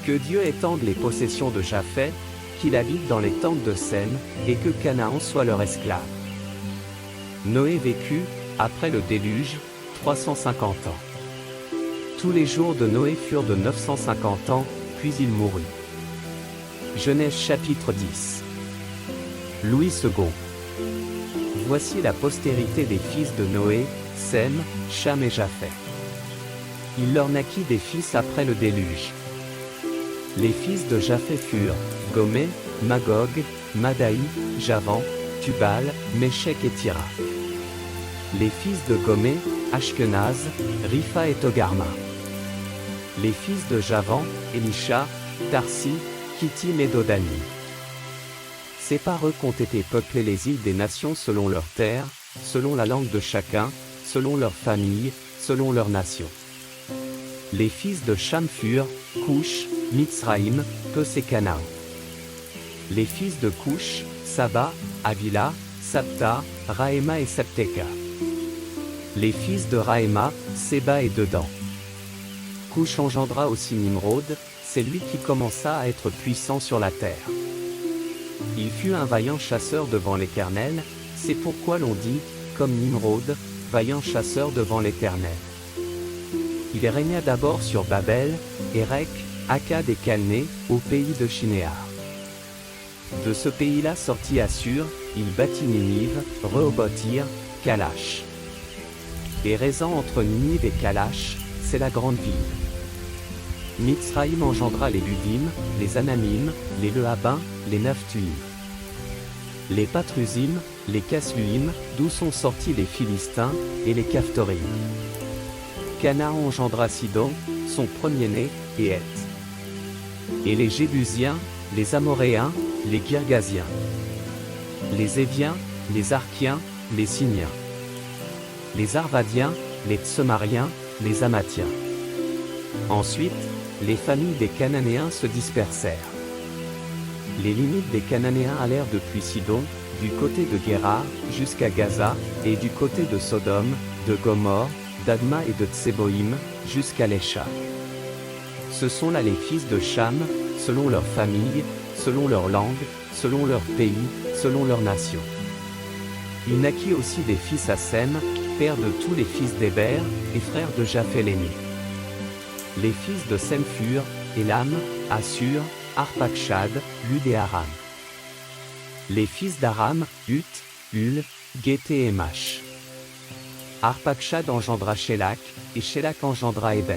Que Dieu étende les possessions de Japheth, qu'il habite dans les tentes de Sem, et que Canaan soit leur esclave. Noé vécut, après le déluge, 350 ans. Tous les jours de Noé furent de 950 ans, puis il mourut. Genèse chapitre 10. Louis II. Voici la postérité des fils de Noé, Sem, Cham et Japheth. Il leur naquit des fils après le déluge. Les fils de Japheth furent Gomé, Magog, Madaï, Javan, Tubal, Méchec et Tira. Les fils de Gomé, Ashkenaz, Ripha et Togarma. Les fils de Javan, Elisha, Tarsi, Kittim et Dodani. C'est par eux qu'ont été peuplées les îles des nations selon leurs terres, selon la langue de chacun, selon leur famille, selon leur nation. Les fils de Cham furent Coush, Mitzraïm, Pes et Canaan. Les fils de Coush, Saba, Avila, Sabta, Raéma et Sabteka. Les fils de Raéma, Séba et Dedan. Coush engendra aussi Nimrod, c'est lui qui commença à être puissant sur la terre. Il fut un vaillant chasseur devant l'Éternel, c'est pourquoi l'on dit, comme Nimrod, vaillant chasseur devant l'Éternel. Il régna d'abord sur Babel, Érec, Akkad et Calné, au pays de Shinéar. De ce pays-là sortit Assur, il bâtit Ninive, Rehoboth-ir, Kalash. Et Rézan entre Ninive et Kalash, c'est la grande ville. Mitzraïm engendra les Ludim, les Anamim, les Lehabim, les Naphtuim. Les Patrusim, les Casluhim, d'où sont sortis les Philistins, et les Caphtorim. Canaan engendra Sidon, son premier-né, et Heth. Et les Jébusiens, les Amoréens, les Girgasiens, les Éviens, les Arkiens, les Siniens, les Arvadiens, les Tsemariens, les Amathiens. Ensuite, les familles des Cananéens se dispersèrent. Les limites des Cananéens allèrent depuis Sidon, du côté de Guérar, jusqu'à Gaza, et du côté de Sodome, de Gomorrhe, d'Adma et de Tseboïm, jusqu'à Lécha. Ce sont là les fils de Cham, selon leur famille, selon leur langue, selon leur pays, selon leur nation. Il naquit aussi des fils à Sem, père de tous les fils d'Héber, et frère de Japheth l'aîné. Les fils de Sem furent, Élam, Assur, Arpachshad, Lud et Aram. Les fils d'Aram, Hut, Hul, Guété et Mash. Arpachshad engendra Shélak, et Shélak engendra Héber.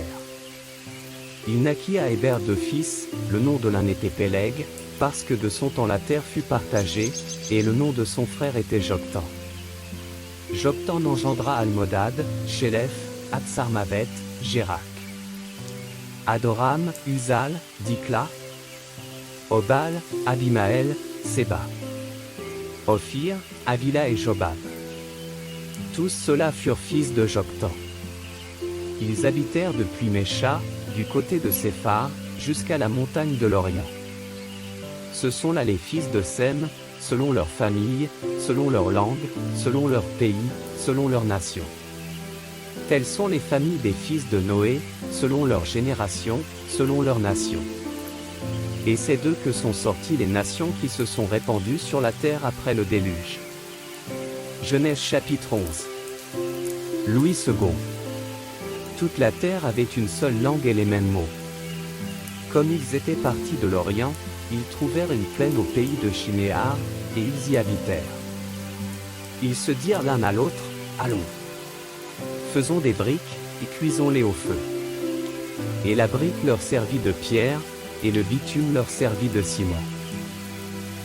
Il naquit à Héber deux fils, le nom de l'un était Péleg, parce que de son temps la terre fut partagée, et le nom de son frère était Joktan. Joktan engendra Almodad, Shélef, Atsarmavet, Jérak. Adoram, Uzal, Dikla, Obal, Abimaël, Séba. Ophir, Avila et Jobab. Tous ceux-là furent fils de Joktan. Ils habitèrent depuis Mécha, du côté de Séphar, jusqu'à la montagne de l'Orient. Ce sont là les fils de Sem, selon leur famille, selon leur langue, selon leur pays, selon leur nation. Telles sont les familles des fils de Noé, selon leur génération, selon leur nation. Et c'est d'eux que sont sorties les nations qui se sont répandues sur la terre après le déluge. Genèse chapitre 11. Louis II. Toute la terre avait une seule langue et les mêmes mots. Comme ils étaient partis de l'Orient, ils trouvèrent une plaine au pays de Shinéar, et ils y habitèrent. Ils se dirent l'un à l'autre, allons, faisons des briques, et cuisons-les au feu. Et la brique leur servit de pierre, et le bitume leur servit de ciment.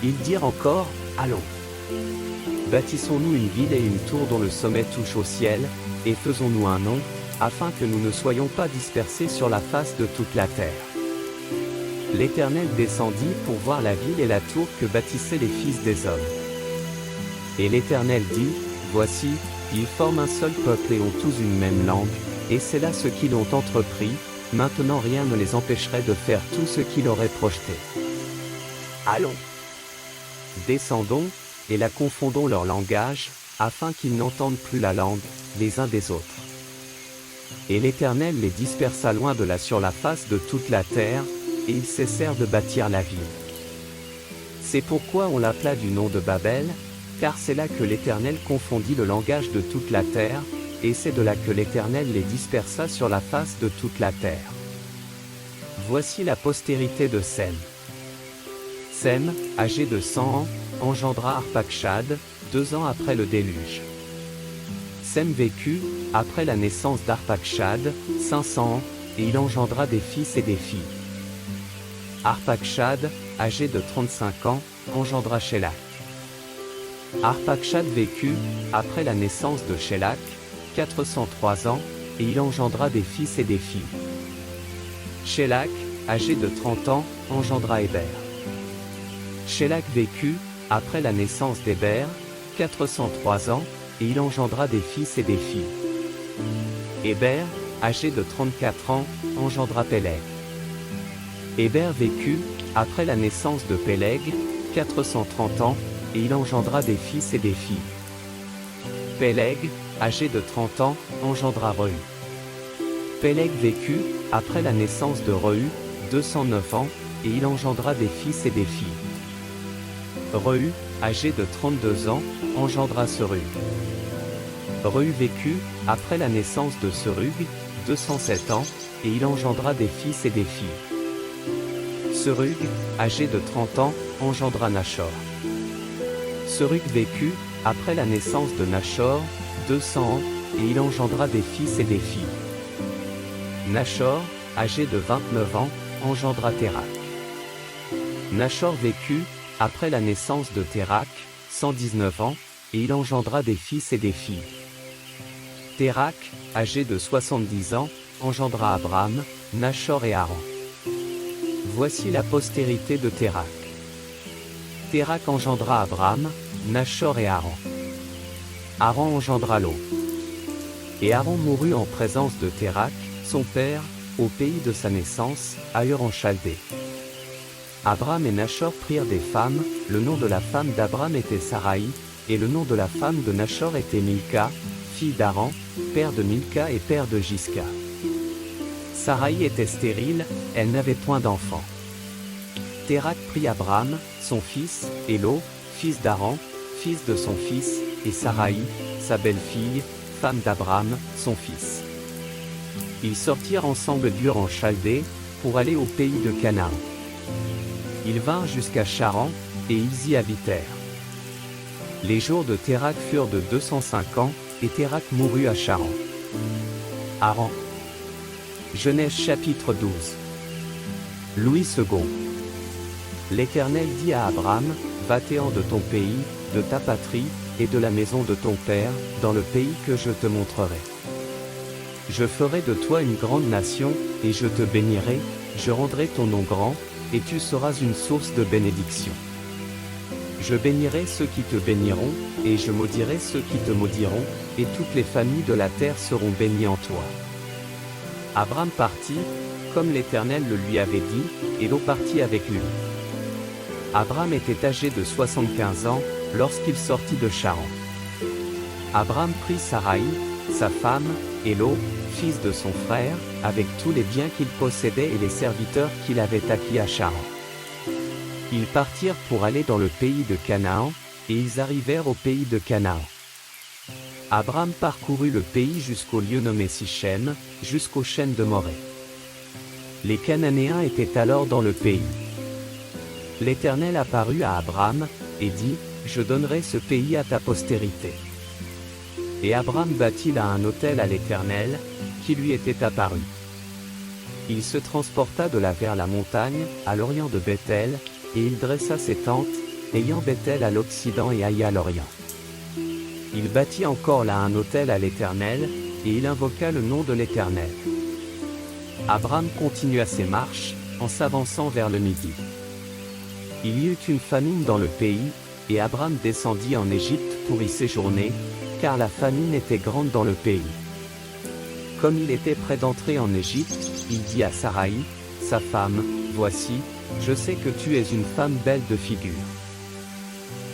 Ils dirent encore, allons, bâtissons-nous une ville et une tour dont le sommet touche au ciel, et faisons-nous un nom, afin que nous ne soyons pas dispersés sur la face de toute la terre. L'Éternel descendit pour voir la ville et la tour que bâtissaient les fils des hommes. Et l'Éternel dit, voici, ils forment un seul peuple et ont tous une même langue, et c'est là ce qu'ils ont entrepris, maintenant rien ne les empêcherait de faire tout ce qu'il aurait projeté. Allons, descendons, et la confondons leur langage, afin qu'ils n'entendent plus la langue, les uns des autres. Et l'Éternel les dispersa loin de là sur la face de toute la terre, et ils cessèrent de bâtir la ville. C'est pourquoi on l'appela du nom de Babel, car c'est là que l'Éternel confondit le langage de toute la terre, et c'est de là que l'Éternel les dispersa sur la face de toute la terre. Voici la postérité de Sem. Sem, âgé de 100 ans, engendra Arpachshad, 2 ans après le déluge. Sem vécut, après la naissance d'Arpachshad, 500 ans, et il engendra des fils et des filles. Arpachshad, âgé de 35 ans, engendra Shélak. Arpachshad vécut, après la naissance de Shélak, 403 ans, et il engendra des fils et des filles. Shélak, âgé de 30 ans, engendra Héber. Shélak vécut, après la naissance d'Héber, 403 ans, et il engendra des fils et des filles. Héber, âgé de 34 ans, engendra Péleg. Héber vécut, après la naissance de Péleg, 430 ans, et il engendra des fils et des filles. Péleg, âgé de 30 ans, engendra Reu. Péleg vécut, après la naissance de Reu, 209 ans, et il engendra des fils et des filles. Reu, âgé de 32 ans, engendra Serug. Reu vécut, après la naissance de Serug, 207 ans, et il engendra des fils et des filles. Serug, âgé de 30 ans, engendra Nachor. Serug vécut, après la naissance de Nachor, 200 ans, et il engendra des fils et des filles. Nachor, âgé de 29 ans, engendra Térak. Nachor vécut, après la naissance de Térak, 119 ans, et il engendra des fils et des filles. Térakh, âgé de 70 ans, engendra Abram, Nachor et Haran. Voici la postérité de Térakh. Térakh engendra Abram, Nachor et Haran. Haran engendra Lot. Et Haran mourut en présence de Térakh, son père, au pays de sa naissance, à Ur en Chaldée. Abram et Nachor prirent des femmes, le nom de la femme d'Abram était Saraï, et le nom de la femme de Nachor était Milka, fille d'Haran, père de Milka et père de Jisca. Saraï était stérile, elle n'avait point d'enfant. Térakh prit Abram, son fils, et Lot, fils d'Haran, fils de son fils, et Saraï, sa belle-fille, femme d'Abram, son fils. Ils sortirent ensemble d'Ur en Chaldée, pour aller au pays de Canaan. Ils vinrent jusqu'à Charan, et ils y habitèrent. Les jours de Térakh furent de 205 ans, et Térakh mourut à Charan. Haran. Genèse chapitre 12. Louis II. L'Éternel dit à Abram, va-t'en de ton pays, de ta patrie, et de la maison de ton père, dans le pays que je te montrerai. Je ferai de toi une grande nation, et je te bénirai, je rendrai ton nom grand, et tu seras une source de bénédiction. Je bénirai ceux qui te béniront, et je maudirai ceux qui te maudiront, et toutes les familles de la terre seront bénies en toi. Abram partit, comme l'Éternel le lui avait dit, et Lot partit avec lui. Abram était âgé de 75 ans, lorsqu'il sortit de Charan. Abram prit Saraï, sa femme, et Lot, fils de son frère, avec tous les biens qu'il possédait et les serviteurs qu'il avait acquis à Charan. Ils partirent pour aller dans le pays de Canaan, et ils arrivèrent au pays de Canaan. Abram parcourut le pays jusqu'au lieu nommé Sichem, jusqu'aux chênes de Morée. Les Cananéens étaient alors dans le pays. L'Éternel apparut à Abram, et dit, je donnerai ce pays à ta postérité. Et Abram bâtit là un autel à l'Éternel, qui lui était apparu. Il se transporta de là vers la montagne, à l'orient de Bethel, et il dressa ses tentes, ayant Bethel à l'occident et Haï à l'orient. Il bâtit encore là un autel à l'Éternel, et il invoqua le nom de l'Éternel. Abram continua ses marches, en s'avançant vers le midi. Il y eut une famine dans le pays, et Abram descendit en Égypte pour y séjourner, car la famine était grande dans le pays. Comme il était près d'entrer en Égypte, il dit à Saraï, sa femme, voici, je sais que tu es une femme belle de figure.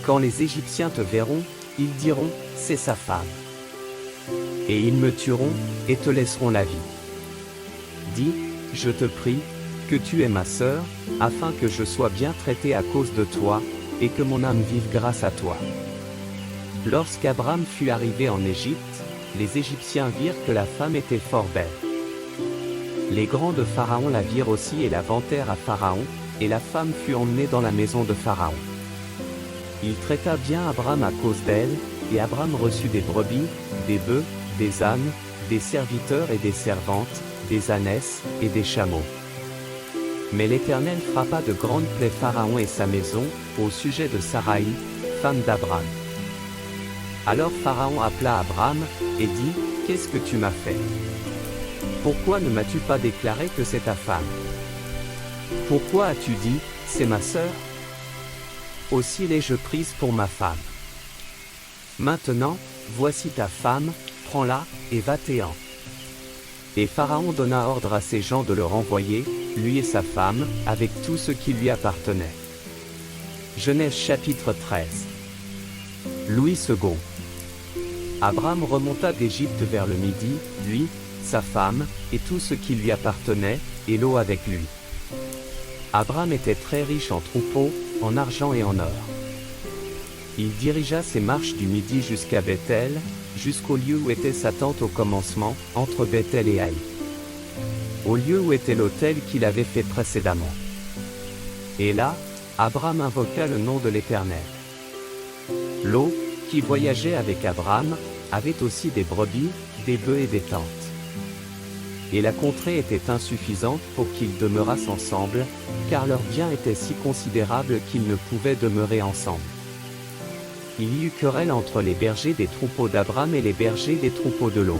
Quand les Égyptiens te verront, ils diront, c'est sa femme. Et ils me tueront, et te laisseront la vie. Dis, je te prie, que tu es ma sœur, afin que je sois bien traité à cause de toi, et que mon âme vive grâce à toi. Lorsqu'Abram fut arrivé en Égypte, les Égyptiens virent que la femme était fort belle. Les grands de Pharaon la virent aussi et la vantèrent à Pharaon, et la femme fut emmenée dans la maison de Pharaon. Il traita bien Abram à cause d'elle, et Abram reçut des brebis, des bœufs, des ânes, des serviteurs et des servantes, des ânesses, et des chameaux. Mais l'Éternel frappa de grandes plaies Pharaon et sa maison, au sujet de Saraï, femme d'Abram. Alors Pharaon appela Abram, et dit, qu'est-ce que tu m'as fait? Pourquoi ne m'as-tu pas déclaré que c'est ta femme? Pourquoi as-tu dit, c'est ma sœur? Aussi l'ai-je prise pour ma femme. Maintenant, voici ta femme, prends-la, et va-t'en. Et Pharaon donna ordre à ses gens de le renvoyer, lui et sa femme, avec tout ce qui lui appartenait. Genèse chapitre 13. Louis II. Abram remonta d'Égypte vers le midi, lui, sa femme, et tout ce qui lui appartenait, et Lot avec lui. Abram était très riche en troupeaux, en argent et en or. Il dirigea ses marches du midi jusqu'à Bethel, jusqu'au lieu où était sa tente au commencement, entre Bethel et Haï. Au lieu où était l'autel qu'il avait fait précédemment. Et là, Abram invoqua le nom de l'Éternel. Lot, qui voyageait avec Abram, avait aussi des brebis, des bœufs et des tentes. Et la contrée était insuffisante pour qu'ils demeurassent ensemble, car leurs biens étaient si considérables qu'ils ne pouvaient demeurer ensemble. Il y eut querelle entre les bergers des troupeaux d'Abram et les bergers des troupeaux de Lot.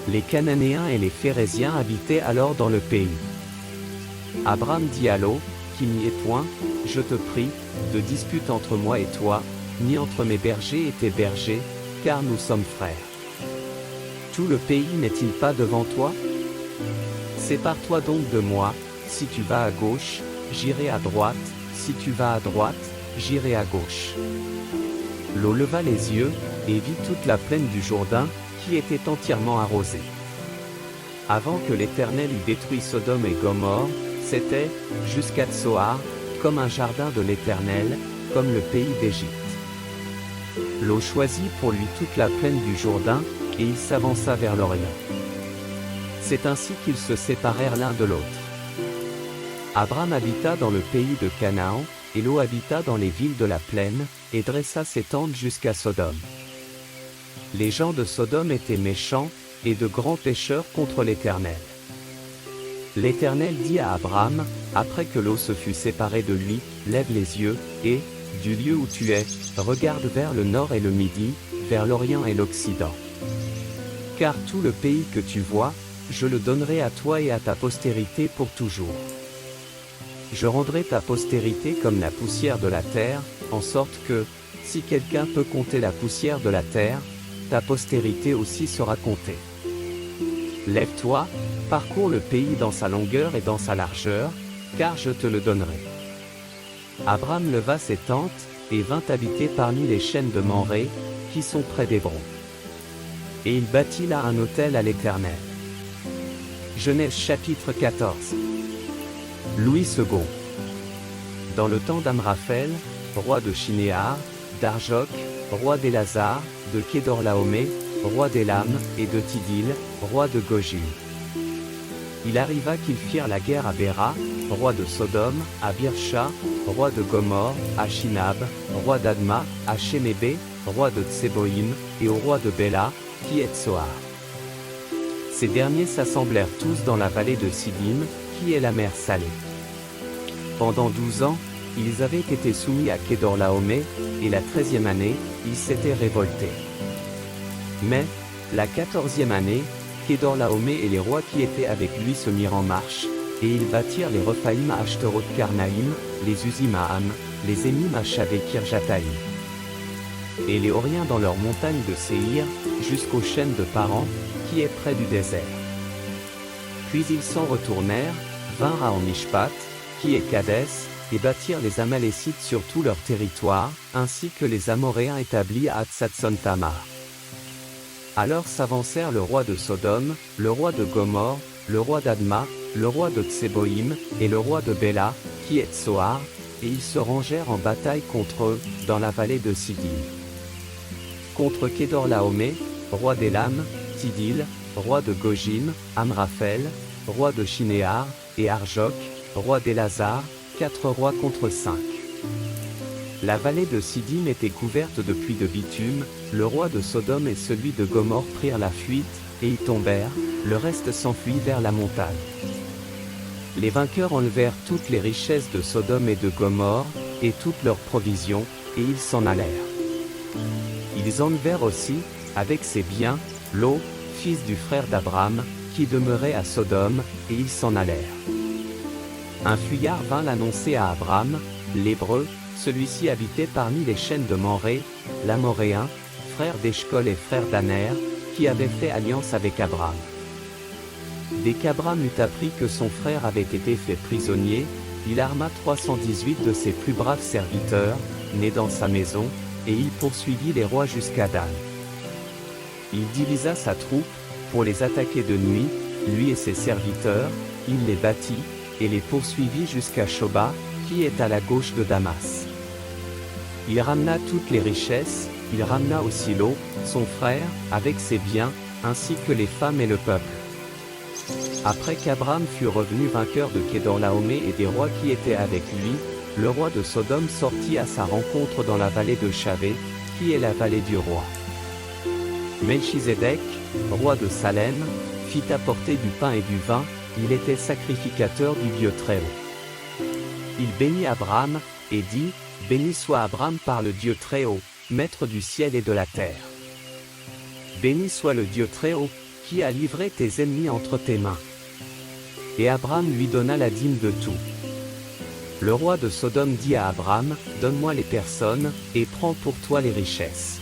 Les Cananéens et les Phéréziens habitaient alors dans le pays. Abram dit à Lot, qu'il n'y ait point, je te prie, de dispute entre moi et toi, ni entre mes bergers et tes bergers, car nous sommes frères. Tout le pays n'est-il pas devant toi? Sépare-toi donc de moi, si tu vas à gauche, j'irai à droite, si tu vas à droite, j'irai à gauche. Lot leva les yeux, et vit toute la plaine du Jourdain, qui était entièrement arrosée. Avant que l'Éternel eût détruit Sodome et Gomorrhe, c'était, jusqu'à Tsoar, comme un jardin de l'Éternel, comme le pays d'Égypte. Lot choisit pour lui toute la plaine du Jourdain, et il s'avança vers l'Orient. C'est ainsi qu'ils se séparèrent l'un de l'autre. Abram habita dans le pays de Canaan, et Lot habita dans les villes de la plaine, et dressa ses tentes jusqu'à Sodome. Les gens de Sodome étaient méchants, et de grands pécheurs contre l'Éternel. L'Éternel dit à Abram, après que Lot se fut séparé de lui, lève les yeux, et, du lieu où tu es, regarde vers le nord et le midi, vers l'Orient et l'Occident. Car tout le pays que tu vois, je le donnerai à toi et à ta postérité pour toujours. Je rendrai ta postérité comme la poussière de la terre, en sorte que, si quelqu'un peut compter la poussière de la terre, ta postérité aussi sera comptée. Lève-toi, parcours le pays dans sa longueur et dans sa largeur, car je te le donnerai. Abram leva ses tentes, et vint habiter parmi les chênes de Mamré, qui sont près d'Hébron. Et il bâtit là un autel à l'Éternel. Genèse chapitre 14. Louis II. Dans le temps d'Amraphel, roi de Shinéar, d'Arjok, roi d'Élazar, de Kédorlaomé, roi d'Élam, et de Tidil, roi de Gojim. Il arriva qu'ils firent la guerre à Béra, roi de Sodome, à Birsha, roi de Gomorrhe, à Shinab, roi d'Adma, à Shemébé, roi de Tseboïm, et au roi de Béla, qui est Tsoar. Ces derniers s'assemblèrent tous dans la vallée de Sidim, qui est la mer Salée. Pendant 12 ans, ils avaient été soumis à Kédorlaomé, et la 13e année, ils s'étaient révoltés. Mais, la 14e année, Kédorlaomé et les rois qui étaient avec lui se mirent en marche, et ils bâtirent les Rephaïm à Ashteroth-Karnaïm, les Uzim à Ham, les Émim à Shavé-Kirjataïm. Et les Horiens dans leurs montagnes de Séhir, jusqu'aux chênes de Paran, qui est près du désert. Puis ils s'en retournèrent, vinrent à Mishpat, qui est Kadès, et bâtirent les Amalécites sur tout leur territoire, ainsi que les Amoréens établis à Hatzatson-Tamar. Alors s'avancèrent le roi de Sodome, le roi de Gomorrhe, le roi d'Adma, le roi de Tseboïm, et le roi de Béla, qui est Tsoar, et ils se rangèrent en bataille contre eux, dans la vallée de Sidim. Contre Kédorlaomé, roi d'Élam, Tidil, roi de Gojim, Amraphel, roi de Shinéar, et Arjok, roi d'Élazar, 4 rois contre 5. La vallée de Sidim était couverte de pluie de bitume, le roi de Sodome et celui de Gomorrhe prirent la fuite, et y tombèrent, le reste s'enfuit vers la montagne. Les vainqueurs enlevèrent toutes les richesses de Sodome et de Gomorrhe, et toutes leurs provisions, et ils s'en allèrent. Ils enlevèrent aussi, avec ses biens, Lot, fils du frère d'Abram, qui demeurait à Sodome, et ils s'en allèrent. Un fuyard vint l'annoncer à Abram, l'Hébreu, celui-ci habitait parmi les chênes de Mamré, l'Amoréen, frère d'Eshcol et frère d'Aner, qui avait fait alliance avec Abram. Dès qu'Abram eut appris que son frère avait été fait prisonnier, il arma 318 de ses plus braves serviteurs, nés dans sa maison, et il poursuivit les rois jusqu'à Dan. Il divisa sa troupe, pour les attaquer de nuit, lui et ses serviteurs, il les battit, et les poursuivit jusqu'à Shoba, qui est à la gauche de Damas. Il ramena toutes les richesses, il ramena aussi Lot, son frère, avec ses biens, ainsi que les femmes et le peuple. Après qu'Abram fut revenu vainqueur de Kédorlaomé et des rois qui étaient avec lui, le roi de Sodome sortit à sa rencontre dans la vallée de Shavé, qui est la vallée du roi. Melchizedek, roi de Salem, fit apporter du pain et du vin, il était sacrificateur du Dieu Très-Haut. Il bénit Abram, et dit, Béni soit Abraham par le Dieu Très-Haut, Maître du ciel et de la terre. Béni soit le Dieu Très-Haut, qui a livré tes ennemis entre tes mains. Et Abraham lui donna la dîme de tout. Le roi de Sodome dit à Abraham, donne-moi les personnes, et prends pour toi les richesses.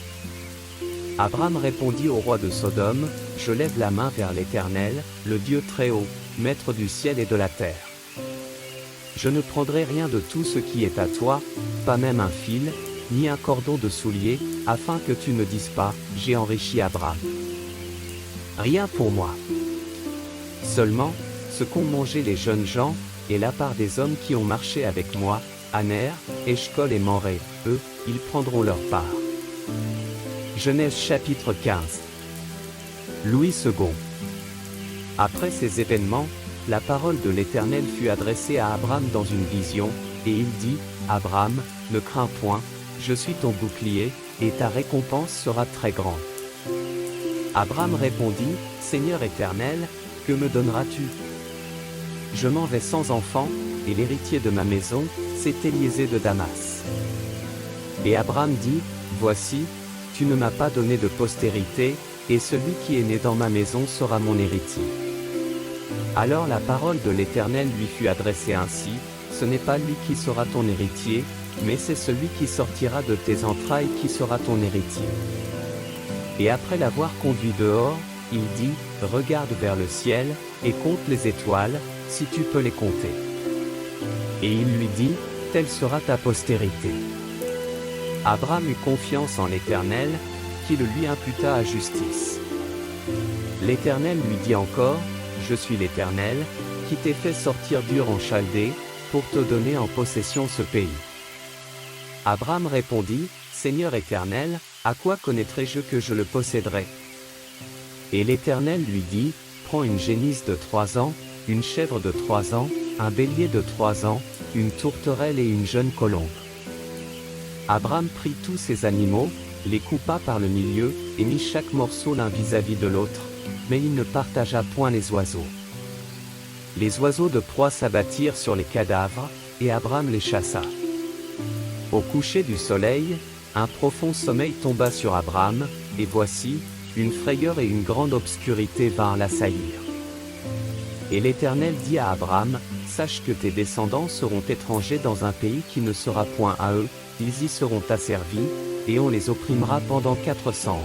Abraham répondit au roi de Sodome, je lève la main vers l'Éternel, le Dieu Très-Haut, Maître du ciel et de la terre. Je ne prendrai rien de tout ce qui est à toi, pas même un fil, ni un cordon de soulier, afin que tu ne dises pas, j'ai enrichi Abraham. Rien pour moi. Seulement, ce qu'ont mangé les jeunes gens, et la part des hommes qui ont marché avec moi, Aner, Eshcol et Moré, eux, ils prendront leur part. Genèse chapitre 15. Louis II. Après ces événements, la parole de l'Éternel fut adressée à Abraham dans une vision, et il dit, Abraham, ne crains point, je suis ton bouclier, et ta récompense sera très grande. Abraham répondit, Seigneur Éternel, que me donneras-tu? Je m'en vais sans enfant, et l'héritier de ma maison, c'est Éliézer de Damas. Et Abraham dit, voici, tu ne m'as pas donné de postérité, et celui qui est né dans ma maison sera mon héritier. Alors la parole de l'Éternel lui fut adressée ainsi, ce n'est pas lui qui sera ton héritier, mais c'est celui qui sortira de tes entrailles qui sera ton héritier. Et après l'avoir conduit dehors, il dit, regarde vers le ciel, et compte les étoiles, si tu peux les compter. Et il lui dit, telle sera ta postérité. Abraham eut confiance en l'Éternel, qui le lui imputa à justice. L'Éternel lui dit encore, je suis l'Éternel, qui t'ai fait sortir d'Ur en Chaldée, pour te donner en possession ce pays. Abraham répondit, Seigneur Éternel, à quoi connaîtrai-je que je le posséderai? Et l'Éternel lui dit, prends une génisse de 3 ans, une chèvre de 3 ans, un bélier de 3 ans, une tourterelle et une jeune colombe. Abraham prit tous ces animaux, les coupa par le milieu, et mit chaque morceau l'un vis-à-vis de l'autre, mais il ne partagea point les oiseaux. Les oiseaux de proie s'abattirent sur les cadavres, et Abraham les chassa. Au coucher du soleil, un profond sommeil tomba sur Abraham, et voici, une frayeur et une grande obscurité vinrent l'assaillir. Et l'Éternel dit à Abraham, sache que tes descendants seront étrangers dans un pays qui ne sera point à eux, ils y seront asservis, et on les opprimera pendant 400 ans.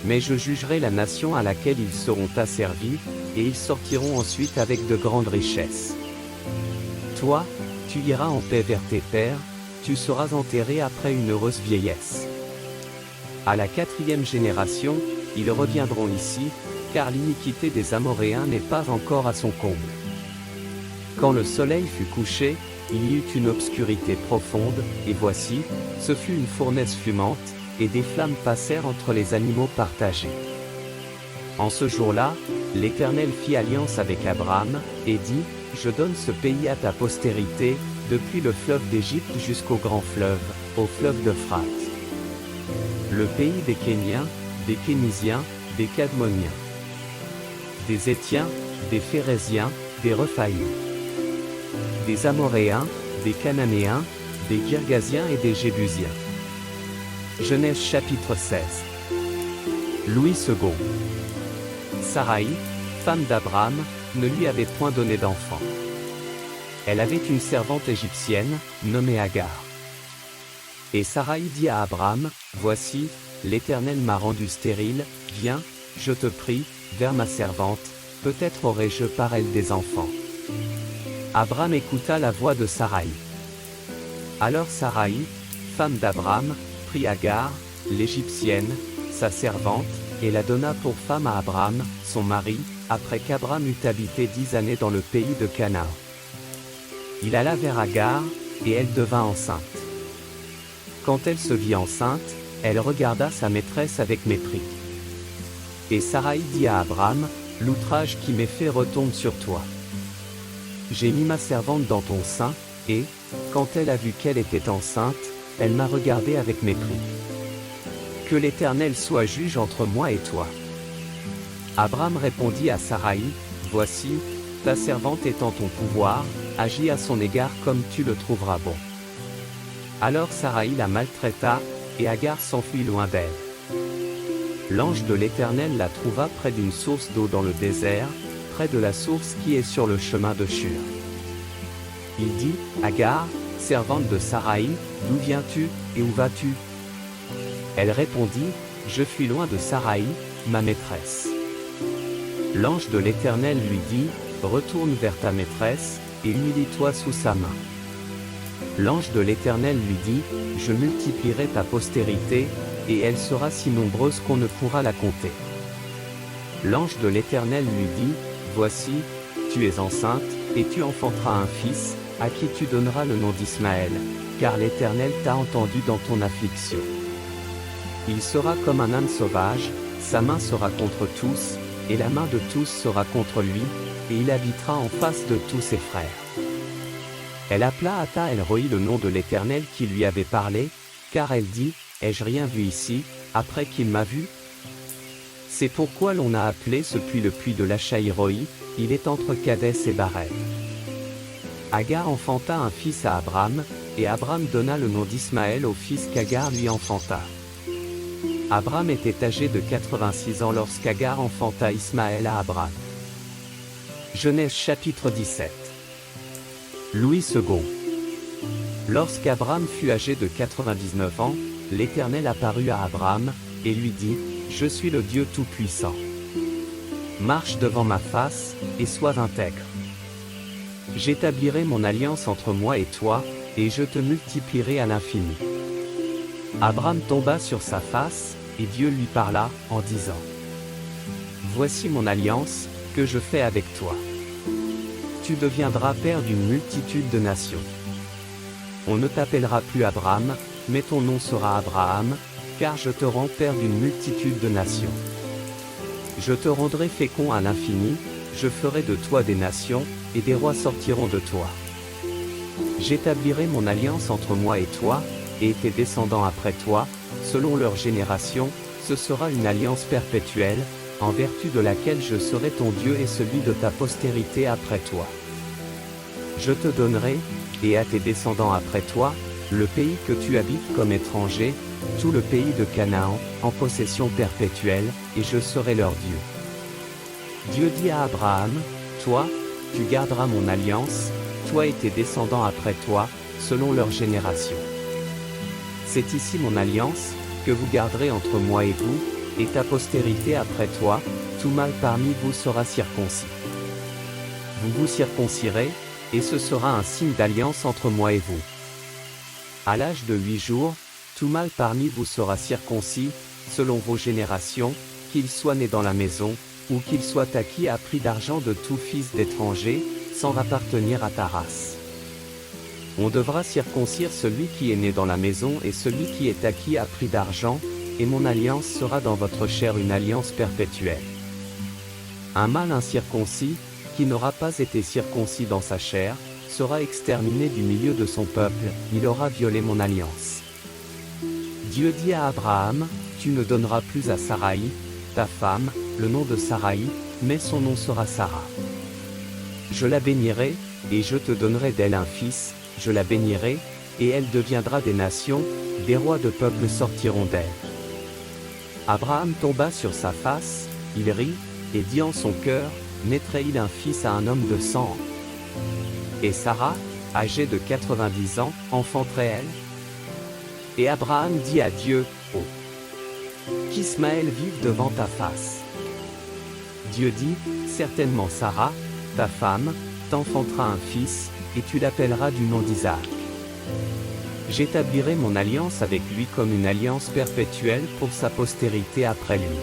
Mais je jugerai la nation à laquelle ils seront asservis, et ils sortiront ensuite avec de grandes richesses. Toi, tu iras en paix vers tes pères, tu seras enterré après une heureuse vieillesse. À la 4e génération, ils reviendront ici, car l'iniquité des Amoréens n'est pas encore à son comble. Quand le soleil fut couché, il y eut une obscurité profonde, et voici, ce fut une fournaise fumante, et des flammes passèrent entre les animaux partagés. En ce jour-là, l'Éternel fit alliance avec Abraham, et dit, je donne ce pays à ta postérité, depuis le fleuve d'Égypte jusqu'au grand fleuve, au fleuve d'Euphrate. Le pays des Kéniens, des Kénisiens, des Cadmoniens, des Étiens, des Phéréziens, des Rephaïm, des Amoréens, des Cananéens, des Girgasiens et des Jébusiens. Genèse chapitre 16. Louis II. Saraï, femme d'Abraham, ne lui avait point donné d'enfant. Elle avait une servante égyptienne, nommée Agar. Et Saraï dit à Abraham, voici, l'Éternel m'a rendu stérile, viens, je te prie, vers ma servante, peut-être aurai-je par elle des enfants. Abraham écouta la voix de Saraï. Alors Saraï, femme d'Abraham, prit Agar, l'Égyptienne, sa servante, et la donna pour femme à Abraham, son mari, après qu'Abraham eut habité 10 années dans le pays de Canaan. Il alla vers Agar, et elle devint enceinte. Quand elle se vit enceinte, elle regarda sa maîtresse avec mépris. Et Saraï dit à Abraham, l'outrage qui m'est fait retombe sur toi. J'ai mis ma servante dans ton sein, et, quand elle a vu qu'elle était enceinte, elle m'a regardé avec mépris. Que l'Éternel soit juge entre moi et toi. Abraham répondit à Saraï, voici, ta servante est en ton pouvoir, agis à son égard comme tu le trouveras bon. Alors Saraï la maltraita, et Agar s'enfuit loin d'elle. L'ange de l'Éternel la trouva près d'une source d'eau dans le désert, près de la source qui est sur le chemin de Shur. Il dit, Agar, servante de Saraï, d'où viens-tu, et où vas-tu? Elle répondit, je fuis loin de Saraï, ma maîtresse. L'ange de l'Éternel lui dit, retourne vers ta maîtresse, et humilie-toi sous sa main. L'ange de l'Éternel lui dit, je multiplierai ta postérité, et elle sera si nombreuse qu'on ne pourra la compter. L'ange de l'Éternel lui dit, voici, tu es enceinte, et tu enfanteras un fils, à qui tu donneras le nom d'Ismaël, car l'Éternel t'a entendu dans ton affliction. Il sera comme un âne sauvage, sa main sera contre tous, et la main de tous sera contre lui, et il habitera en face de tous ses frères. Elle appela Ata El-Roi le nom de l'Éternel qui lui avait parlé, car elle dit, ai-je rien vu ici, après qu'il m'a vu? C'est pourquoi l'on a appelé ce puits le puits de l'Achaïroi, il est entre Kadès et Bared. Agar enfanta un fils à Abram, et Abram donna le nom d'Ismaël au fils qu'Agar lui enfanta. Abram était âgé de 86 ans lorsqu'Agar enfanta Ismaël à Abram. Genèse chapitre 17. Louis II. Lorsqu'Abram fut âgé de 99 ans, l'Éternel apparut à Abram, et lui dit, je suis le Dieu Tout-Puissant. Marche devant ma face, et sois intègre. J'établirai mon alliance entre moi et toi, et je te multiplierai à l'infini. Abram tomba sur sa face, et Dieu lui parla, en disant, voici mon alliance, que je fais avec toi. Tu deviendras père d'une multitude de nations. On ne t'appellera plus Abram, mais ton nom sera Abraham, car je te rends père d'une multitude de nations. Je te rendrai fécond à l'infini, je ferai de toi des nations, et des rois sortiront de toi. J'établirai mon alliance entre moi et toi, et tes descendants après toi, selon leur génération, ce sera une alliance perpétuelle, en vertu de laquelle je serai ton Dieu et celui de ta postérité après toi. Je te donnerai, et à tes descendants après toi, le pays que tu habites comme étranger, tout le pays de Canaan, en possession perpétuelle, et je serai leur Dieu. Dieu dit à Abraham, toi, tu garderas mon alliance, toi et tes descendants après toi, selon leur génération. C'est ici mon alliance, que vous garderez entre moi et vous, et ta postérité après toi, tout mâle parmi vous sera circoncis. Vous vous circoncirez, et ce sera un signe d'alliance entre moi et vous. À l'âge de 8 jours, tout mâle parmi vous sera circoncis, selon vos générations, qu'il soit né dans la maison, ou qu'il soit acquis à prix d'argent de tout fils d'étranger, sans appartenir à ta race. On devra circoncire celui qui est né dans la maison et celui qui est acquis à prix d'argent, et mon alliance sera dans votre chair une alliance perpétuelle. Un mâle incirconcis, qui n'aura pas été circoncis dans sa chair, sera exterminé du milieu de son peuple, il aura violé mon alliance. Dieu dit à Abraham, tu ne donneras plus à Saraï, ta femme, le nom de Saraï, mais son nom sera Sarah. Je la bénirai, et je te donnerai d'elle un fils, je la bénirai, et elle deviendra des nations, des rois de peuples sortiront d'elle. Abraham tomba sur sa face, il rit, et dit en son cœur, naîtrait-il un fils à un homme de 100 ans? Et Sarah, âgée de 90 ans, enfanterait-elle? Et Abraham dit à Dieu, oh, qu'Ismaël vive devant ta face. Dieu dit, certainement Sarah, ta femme, t'enfantera un fils, et tu l'appelleras du nom d'Isaac. J'établirai mon alliance avec lui comme une alliance perpétuelle pour sa postérité après lui.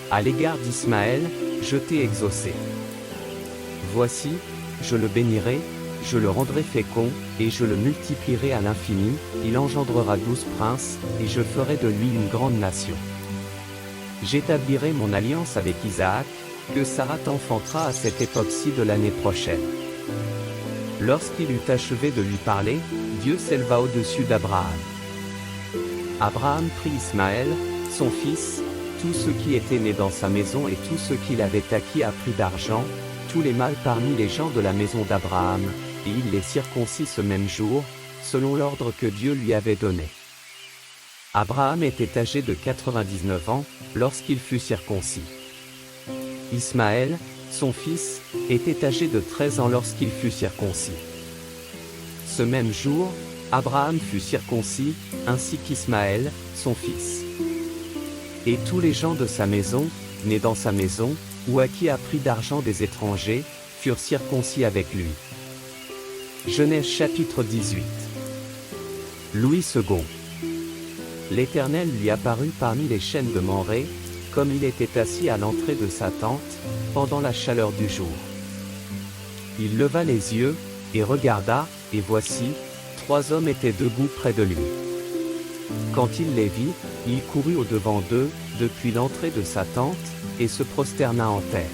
À l'égard d'Ismaël, je t'ai exaucé. Voici, je le bénirai, je le rendrai fécond, et je le multiplierai à l'infini, il engendrera 12 princes, et je ferai de lui une grande nation. J'établirai mon alliance avec Isaac, que Sarah t'enfantera à cette époque-ci de l'année prochaine. Lorsqu'il eut achevé de lui parler, Dieu s'éleva au-dessus d'Abraham. Abraham prit Ismaël, son fils, tous ceux qui étaient nés dans sa maison et tous ceux qu'il avait acquis à prix d'argent, tous les mâles parmi les gens de la maison d'Abraham, et il les circoncit ce même jour, selon l'ordre que Dieu lui avait donné. Abraham était âgé de 99 ans, lorsqu'il fut circoncis. Ismaël, son fils, était âgé de 13 ans lorsqu'il fut circoncis. Ce même jour, Abraham fut circoncis, ainsi qu'Ismaël, son fils. Et tous les gens de sa maison, nés dans sa maison, ou à qui a pris d'argent des étrangers, furent circoncis avec lui. Genèse chapitre 18. Louis II. L'Éternel lui apparut parmi les chênes de Mamré, comme il était assis à l'entrée de sa tente, pendant la chaleur du jour. Il leva les yeux, et regarda, et voici, 3 hommes étaient debout près de lui. Quand il les vit, il courut au-devant d'eux, depuis l'entrée de sa tente, et se prosterna en terre.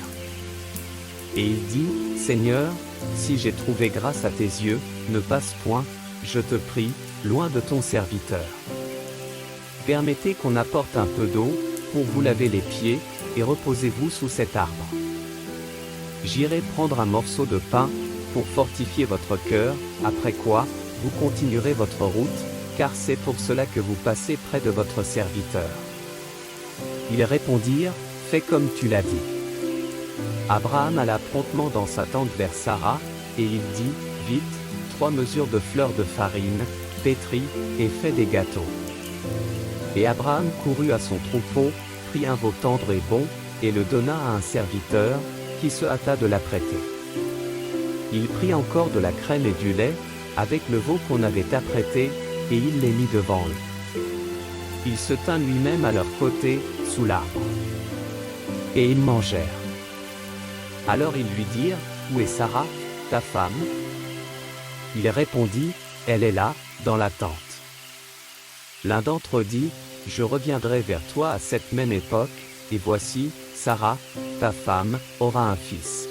Et il dit, Seigneur, si j'ai trouvé grâce à tes yeux, ne passe point, je te prie, loin de ton serviteur. Permettez qu'on apporte un peu d'eau, pour vous laver les pieds, et reposez-vous sous cet arbre. J'irai prendre un morceau de pain, pour fortifier votre cœur, après quoi, vous continuerez votre route, car c'est pour cela que vous passez près de votre serviteur. Ils répondirent, fais comme tu l'as dit. Abraham alla promptement dans sa tente vers Sarah, et il dit, vite, 3 mesures de fleurs de farine, pétris, et fais des gâteaux. Et Abraham courut à son troupeau, prit un veau tendre et bon, et le donna à un serviteur, qui se hâta de l'apprêter. Il prit encore de la crème et du lait, avec le veau qu'on avait apprêté, et il les mit devant eux. Il se tint lui-même à leur côté, sous l'arbre. Et ils mangèrent. Alors ils lui dirent, où est Sarah, ta femme? Il répondit, elle est là, dans la tente. L'un d'entre eux dit, je reviendrai vers toi à cette même époque, et voici, Sarah, ta femme, aura un fils.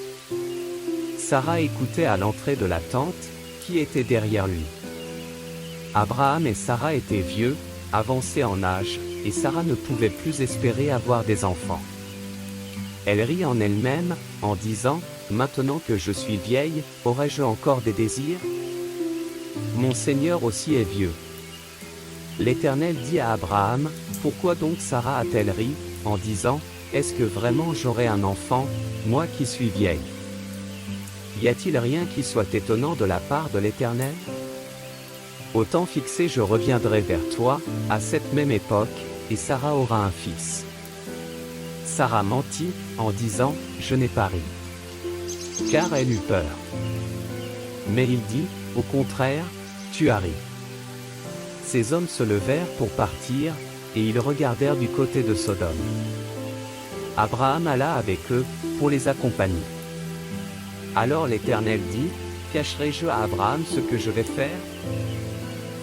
Sarah écoutait à l'entrée de la tente, qui était derrière lui. Abraham et Sarah étaient vieux, avancés en âge, et Sarah ne pouvait plus espérer avoir des enfants. Elle rit en elle-même, en disant, maintenant que je suis vieille, aurai-je encore des désirs? Mon Seigneur aussi est vieux. L'Éternel dit à Abraham, pourquoi donc Sarah a-t-elle ri, en disant, est-ce que vraiment j'aurai un enfant, moi qui suis vieille? Y a-t-il rien qui soit étonnant de la part de l'Éternel? Au temps fixé je reviendrai vers toi, à cette même époque, et Sarah aura un fils. Sarah mentit, en disant, je n'ai pas ri. Car elle eut peur. Mais il dit, au contraire, tu as ri. Ces hommes se levèrent pour partir, et ils regardèrent du côté de Sodome. Abraham alla avec eux, pour les accompagner. Alors l'Éternel dit, cacherai-je à Abraham ce que je vais faire?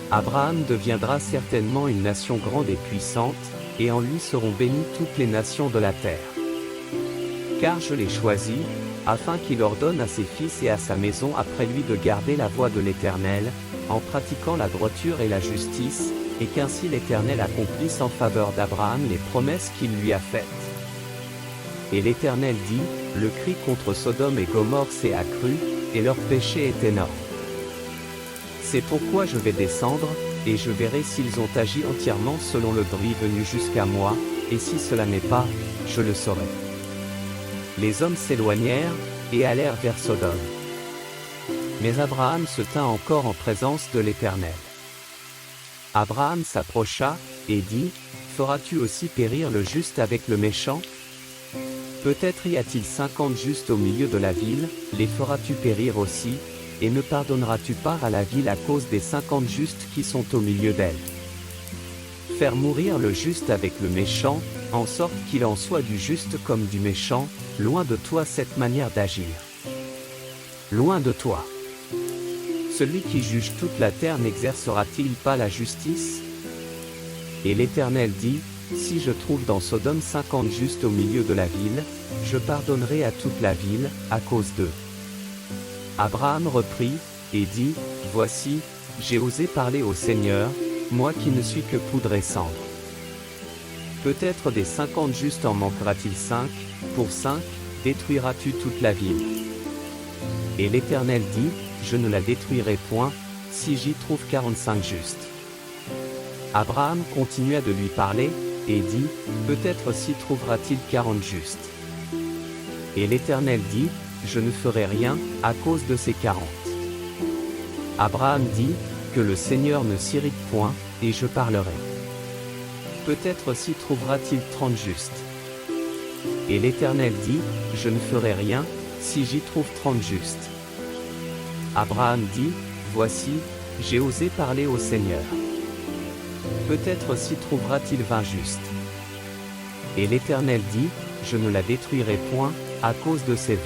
Abraham deviendra certainement une nation grande et puissante, et en lui seront bénies toutes les nations de la terre. Car je l'ai choisi, afin qu'il ordonne à ses fils et à sa maison après lui de garder la voie de l'Éternel, en pratiquant la droiture et la justice, et qu'ainsi l'Éternel accomplisse en faveur d'Abraham les promesses qu'il lui a faites. Et l'Éternel dit, le cri contre Sodome et Gomorrhe s'est accru, et leur péché est énorme. C'est pourquoi je vais descendre, et je verrai s'ils ont agi entièrement selon le bruit venu jusqu'à moi, et si cela n'est pas, je le saurai. Les hommes s'éloignèrent, et allèrent vers Sodome. Mais Abraham se tint encore en présence de l'Éternel. Abraham s'approcha, et dit, feras-tu aussi périr le juste avec le méchant? Peut-être y a-t-il 50 justes au milieu de la ville, les feras-tu périr aussi, et ne pardonneras-tu pas à la ville à cause des 50 justes qui sont au milieu d'elle? Faire mourir le juste avec le méchant, en sorte qu'il en soit du juste comme du méchant, loin de toi cette manière d'agir. Loin de toi. Celui qui juge toute la terre n'exercera-t-il pas la justice? Et l'Éternel dit, si je trouve dans Sodome 50 justes au milieu de la ville, je pardonnerai à toute la ville, à cause d'eux. Abraham reprit, et dit, voici, j'ai osé parler au Seigneur, moi qui ne suis que poudre et cendre. Peut-être des 50 justes en manquera-t-il 5, pour 5, détruiras-tu toute la ville? Et l'Éternel dit, je ne la détruirai point, si j'y trouve 45 justes. Abraham continua de lui parler, et dit, peut-être s'y trouvera-t-il 40 justes. Et l'Éternel dit, je ne ferai rien, à cause de ces 40. Abraham dit, que le Seigneur ne s'irrite point, et je parlerai. Peut-être s'y trouvera-t-il 30 justes. Et l'Éternel dit, je ne ferai rien, si j'y trouve 30 justes. Abraham dit, voici, j'ai osé parler au Seigneur. Peut-être s'y trouvera-t-il 20 justes. Et l'Éternel dit, je ne la détruirai point, à cause de ces 20.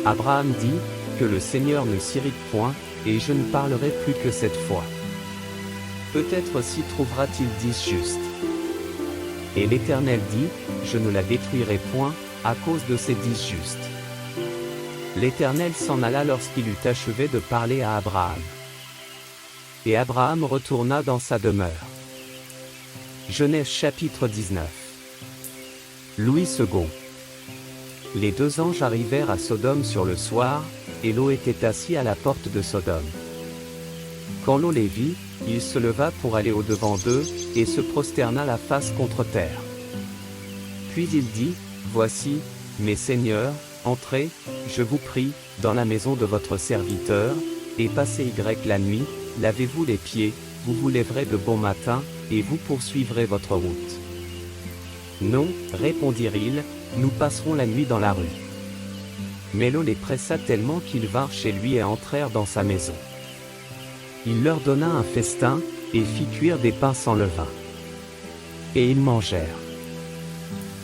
Abraham dit, que le Seigneur ne s'irrite point, et je ne parlerai plus que cette fois. Peut-être s'y trouvera-t-il 10 justes. Et l'Éternel dit, je ne la détruirai point, à cause de ces 10 justes. L'Éternel s'en alla lorsqu'il eut achevé de parler à Abraham. Et Abraham retourna dans sa demeure. Genèse chapitre 19. Louis II. Les 2 anges arrivèrent à Sodome sur le soir, et Lot était assis à la porte de Sodome. Quand Lot les vit, il se leva pour aller au-devant d'eux, et se prosterna la face contre terre. Puis il dit, voici, mes seigneurs, entrez, je vous prie, dans la maison de votre serviteur, et passez la nuit, lavez-vous les pieds, vous vous lèverez de bon matin, et vous poursuivrez votre route. Non, répondirent-ils, nous passerons la nuit dans la rue. Mais Lot les pressa tellement qu'ils vinrent chez lui et entrèrent dans sa maison. Il leur donna un festin, et fit cuire des pains sans levain. Et ils mangèrent.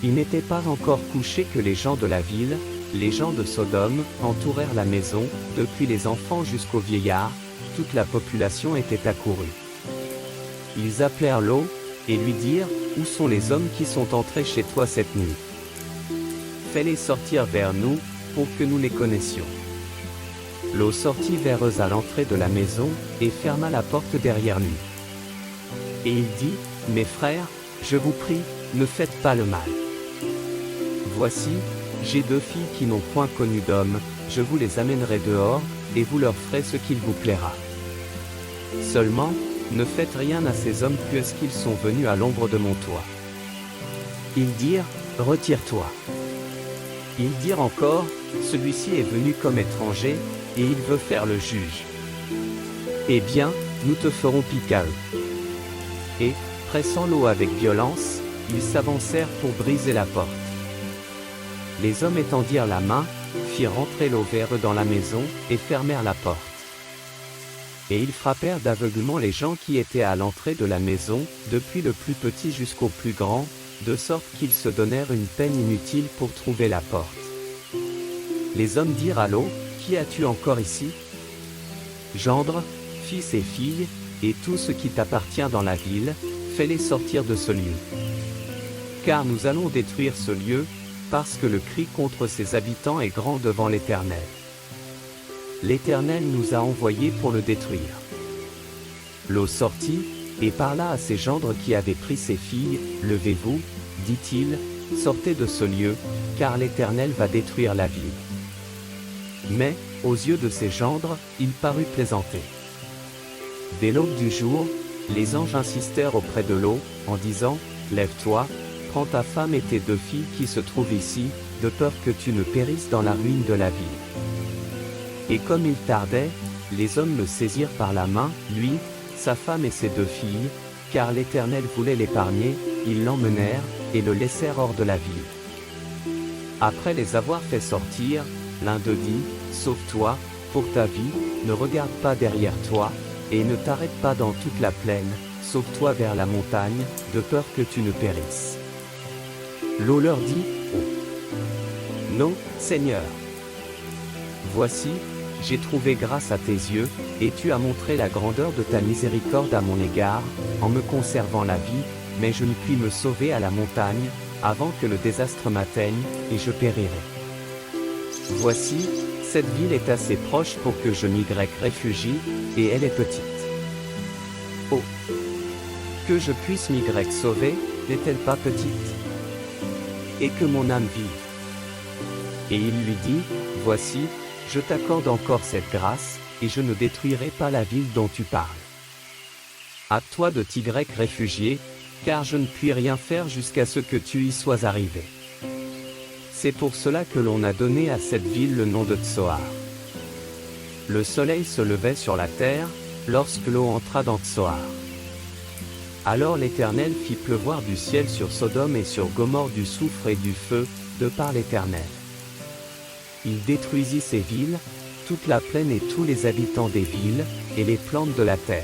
Il n'était pas encore couché que les gens de la ville, les gens de Sodome, entourèrent la maison, depuis les enfants jusqu'aux vieillards, toute la population était accourue. Ils appelèrent Lot, et lui dirent, où sont les hommes qui sont entrés chez toi cette nuit? Fais-les sortir vers nous, pour que nous les connaissions. Lot sortit vers eux à l'entrée de la maison, et ferma la porte derrière lui. Et il dit, mes frères, je vous prie, ne faites pas le mal. Voici, j'ai 2 filles qui n'ont point connu d'homme, je vous les amènerai dehors, et vous leur ferez ce qu'il vous plaira. Seulement, ne faites rien à ces hommes puisqu'ils sont venus à l'ombre de mon toit. Ils dirent, retire-toi. Ils dirent encore, celui-ci est venu comme étranger, et il veut faire le juge. Eh bien, nous te ferons pique à eux. Et, pressant Lot avec violence, ils s'avancèrent pour briser la porte. Les hommes étendirent la main, firent rentrer Lot vers eux dans la maison, et fermèrent la porte. Et ils frappèrent d'aveuglement les gens qui étaient à l'entrée de la maison, depuis le plus petit jusqu'au plus grand, de sorte qu'ils se donnèrent une peine inutile pour trouver la porte. Les hommes dirent à Lot, qui as-tu encore ici? Gendre, fils et filles, et tout ce qui t'appartient dans la ville, fais-les sortir de ce lieu. Car nous allons détruire ce lieu, parce que le cri contre ses habitants est grand devant l'Éternel. L'Éternel nous a envoyés pour le détruire. Lot sortit, et parla à ses gendres qui avaient pris ses filles, levez-vous, dit-il, sortez de ce lieu, car l'Éternel va détruire la ville. Mais, aux yeux de ses gendres, il parut plaisanter. Dès l'aube du jour, les anges insistèrent auprès de Lot, en disant, lève-toi, prends ta femme et tes 2 filles qui se trouvent ici, de peur que tu ne périsses dans la ruine de la ville. Et comme il tardait, les hommes le saisirent par la main, lui, sa femme et ses 2 filles, car l'Éternel voulait l'épargner, ils l'emmenèrent, et le laissèrent hors de la ville. Après les avoir fait sortir, l'un d'eux dit, sauve-toi, pour ta vie, ne regarde pas derrière toi, et ne t'arrête pas dans toute la plaine, sauve-toi vers la montagne, de peur que tu ne périsses. Lot leur dit, oh, non, Seigneur. Voici, j'ai trouvé grâce à tes yeux, et tu as montré la grandeur de ta miséricorde à mon égard, en me conservant la vie, mais je ne puis me sauver à la montagne, avant que le désastre m'atteigne, et je périrai. Voici, cette ville est assez proche pour que je m'y réfugie, et elle est petite. Oh! Que je puisse m'y sauver, n'est-elle pas petite? Et que mon âme vive. Et il lui dit, voici, je t'accorde encore cette grâce, et je ne détruirai pas la ville dont tu parles. Hâte-toi de t'y réfugier, car je ne puis rien faire jusqu'à ce que tu y sois arrivé. C'est pour cela que l'on a donné à cette ville le nom de Tsoar. Le soleil se levait sur la terre, lorsque l'eau entra dans Tsoar. Alors l'Éternel fit pleuvoir du ciel sur Sodome et sur Gomorrhe du soufre et du feu, de par l'Éternel. Il détruisit ces villes, toute la plaine et tous les habitants des villes, et les plantes de la terre.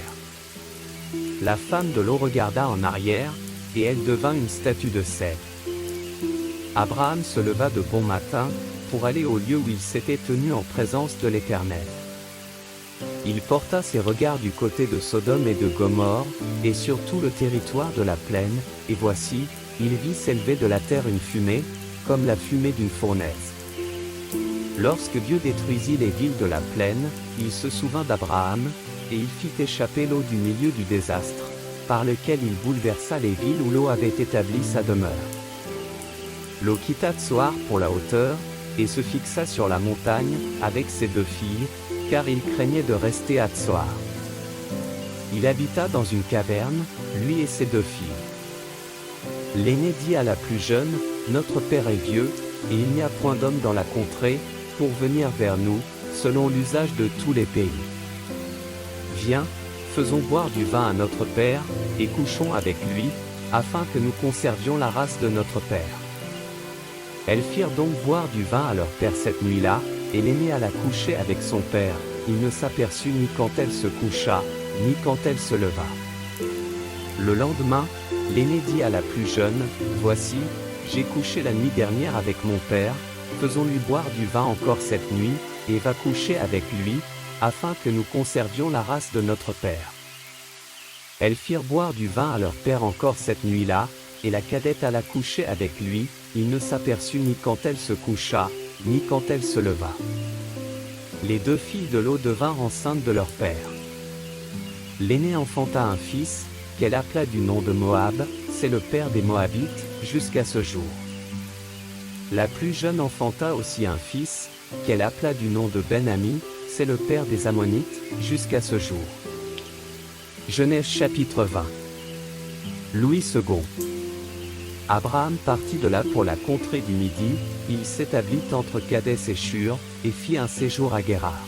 La femme de Lot regarda en arrière, et elle devint une statue de sel. Abraham se leva de bon matin, pour aller au lieu où il s'était tenu en présence de l'Éternel. Il porta ses regards du côté de Sodome et de Gomorrhe, et sur tout le territoire de la plaine, et voici, il vit s'élever de la terre une fumée, comme la fumée d'une fournaise. Lorsque Dieu détruisit les villes de la plaine, il se souvint d'Abraham, et il fit échapper l'eau du milieu du désastre, par lequel il bouleversa les villes où l'eau avait établi sa demeure. L'eau quitta Tsoar pour la hauteur, et se fixa sur la montagne, avec ses 2 filles, car il craignait de rester à Tsoar. Il habita dans une caverne, lui et ses 2 filles. L'aîné dit à la plus jeune, « Notre père est vieux, et il n'y a point d'homme dans la contrée, pour venir vers nous, selon l'usage de tous les pays. Viens, faisons boire du vin à notre père, et couchons avec lui, afin que nous conservions la race de notre père. » Elles firent donc boire du vin à leur père cette nuit-là, et l'aînée alla coucher avec son père. Il ne s'aperçut ni quand elle se coucha, ni quand elle se leva. Le lendemain, l'aîné dit à la plus jeune, « Voici, j'ai couché la nuit dernière avec mon père, faisons-lui boire du vin encore cette nuit, et va coucher avec lui, afin que nous conservions la race de notre père. » Elles firent boire du vin à leur père encore cette nuit-là, et la cadette alla coucher avec lui, il ne s'aperçut ni quand elle se coucha, ni quand elle se leva. Les 2 filles de Lot devinrent enceintes de leur père. L'aînée enfanta un fils, qu'elle appela du nom de Moab, c'est le père des Moabites, jusqu'à ce jour. La plus jeune enfanta aussi un fils, qu'elle appela du nom de Ben-Ami, c'est le père des Ammonites, jusqu'à ce jour. Genèse chapitre 20. Louis II. Abraham partit de là pour la contrée du Midi, il s'établit entre Kadès et Shur, et fit un séjour à Guérar.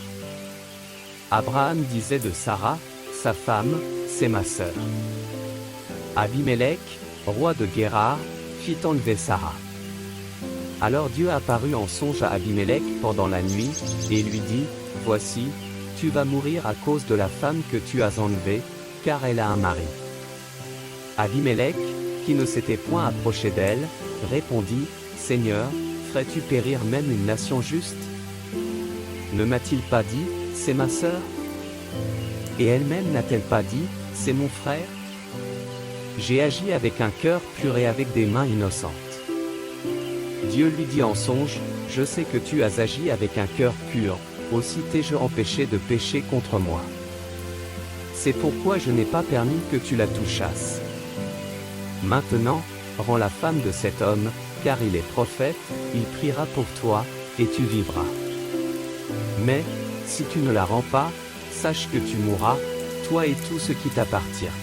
Abraham disait de Sarah, sa femme, c'est ma sœur. Abimélec, roi de Guérar, fit enlever Sarah. Alors Dieu apparut en songe à Abimélec pendant la nuit, et lui dit, « Voici, tu vas mourir à cause de la femme que tu as enlevée, car elle a un mari. » Abimélec, qui ne s'était point approché d'elle, répondit, « Seigneur, ferais-tu périr même une nation juste? Ne m'a-t-il pas dit, c'est ma sœur? Et elle-même n'a-t-elle pas dit, c'est mon frère? J'ai agi avec un cœur pur et avec des mains innocentes. » Dieu lui dit en songe, « Je sais que tu as agi avec un cœur pur, aussi t'ai-je empêché de pécher contre moi. C'est pourquoi je n'ai pas permis que tu la touchasses. Maintenant, rends la femme de cet homme, car il est prophète, il priera pour toi, et tu vivras. Mais, si tu ne la rends pas, sache que tu mourras, toi et tout ce qui t'appartient. »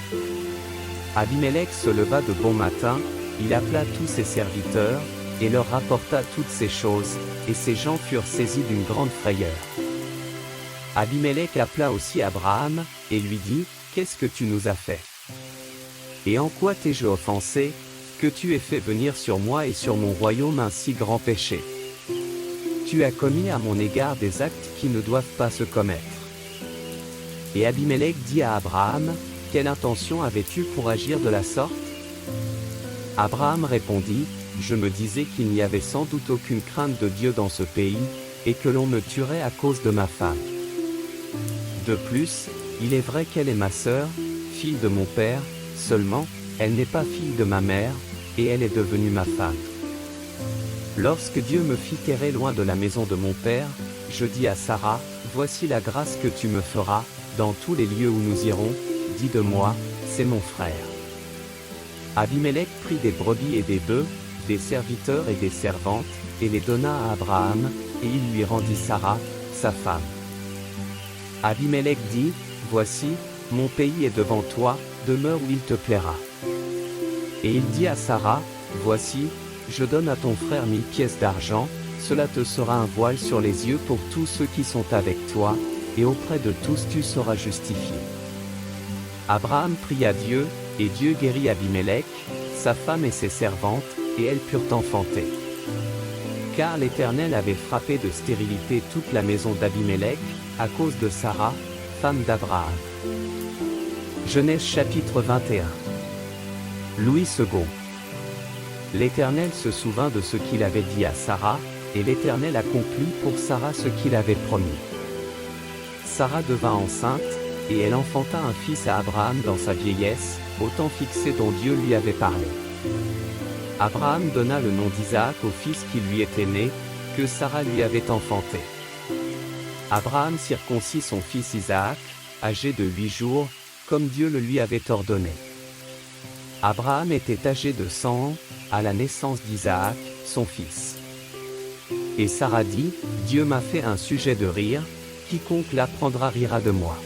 Abimélec se leva de bon matin, il appela tous ses serviteurs, et leur rapporta toutes ces choses, et ces gens furent saisis d'une grande frayeur. Abimélec appela aussi Abraham, et lui dit, « Qu'est-ce que tu nous as fait? Et en quoi t'ai-je offensé, que tu aies fait venir sur moi et sur mon royaume un si grand péché? Tu as commis à mon égard des actes qui ne doivent pas se commettre. » Et Abimélec dit à Abraham, « Quelle intention avais-tu pour agir de la sorte? » Abraham répondit, « Je me disais qu'il n'y avait sans doute aucune crainte de Dieu dans ce pays, et que l'on me tuerait à cause de ma femme. De plus, il est vrai qu'elle est ma sœur, fille de mon père, seulement, elle n'est pas fille de ma mère, et elle est devenue ma femme. Lorsque Dieu me fit errer loin de la maison de mon père, je dis à Sarah, voici la grâce que tu me feras, dans tous les lieux où nous irons, dis de moi, c'est mon frère. Abimélec prit des brebis et des bœufs, des serviteurs et des servantes, et les donna à Abraham, et il lui rendit Sarah, sa femme. Abimelech dit, voici, mon pays est devant toi, demeure où il te plaira. Et il dit à Sarah, voici, je donne à ton frère 1000 pièces d'argent, cela te sera un voile sur les yeux pour tous ceux qui sont avec toi, et auprès de tous tu seras justifié. Abraham pria Dieu, et Dieu guérit Abimelech, sa femme et ses servantes, et elles purent enfanter. Car l'Éternel avait frappé de stérilité toute la maison d'Abimelech, à cause de Sarah, femme d'Abraham. Genèse chapitre 21. Louis II. L'Éternel se souvint de ce qu'il avait dit à Sarah, et l'Éternel accomplit pour Sarah ce qu'il avait promis. Sarah devint enceinte, et elle enfanta un fils à Abraham dans sa vieillesse, au temps fixé dont Dieu lui avait parlé. Abraham donna le nom d'Isaac au fils qui lui était né, que Sarah lui avait enfanté. Abraham circoncit son fils Isaac, âgé de 8 jours, comme Dieu le lui avait ordonné. Abraham était âgé de 100 ans, à la naissance d'Isaac, son fils. Et Sarah dit, Dieu m'a fait un sujet de rire, quiconque l'apprendra rira de moi.